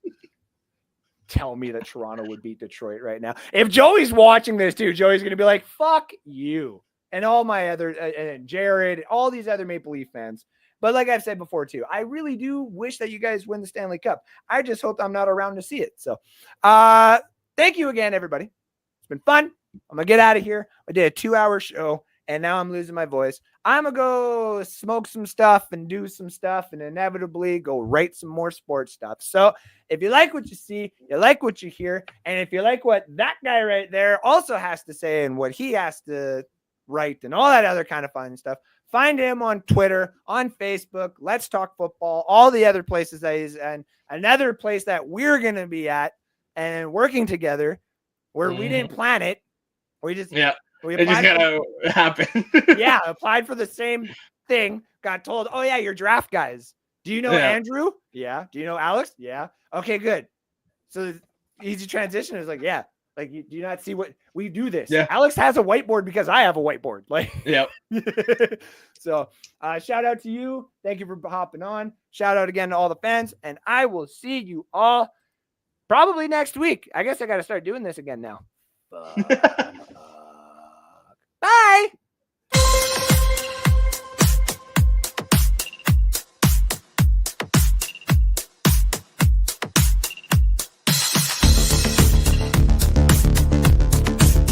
Tell me that Toronto would beat Detroit right now. If Joey's watching this too, Joey's going to be like, fuck you. And all my other, and Jared, all these other Maple Leaf fans. But like I've said before too, I really do wish that you guys win the Stanley Cup. I just hope I'm not around to see it. So thank you again, everybody. It's been fun. I'm going to get out of here. I did a 2-hour show, and now I'm losing my voice. I'm going to go smoke some stuff and do some stuff and inevitably go write some more sports stuff. So if you like what you see, you like what you hear, and if you like what that guy right there also has to say and what he has to write and all that other kind of fun stuff, find him on Twitter, on Facebook, Let's Talk Football, all the other places that he's, and another place that we're going to be at and working together where we didn't plan it. We just, we it just gotta happen. Applied for the same thing, got told, oh yeah, you're draft guys. Do you know Andrew? Yeah. Do you know Alex? Yeah. Okay, good. So easy transition is like, yeah. Like, do you not see what we do this? Yeah. Alex has a whiteboard because I have a whiteboard. Like, So shout out to you. Thank you for hopping on. Shout out again to all the fans. And I will see you all probably next week. I guess I got to start doing this again now.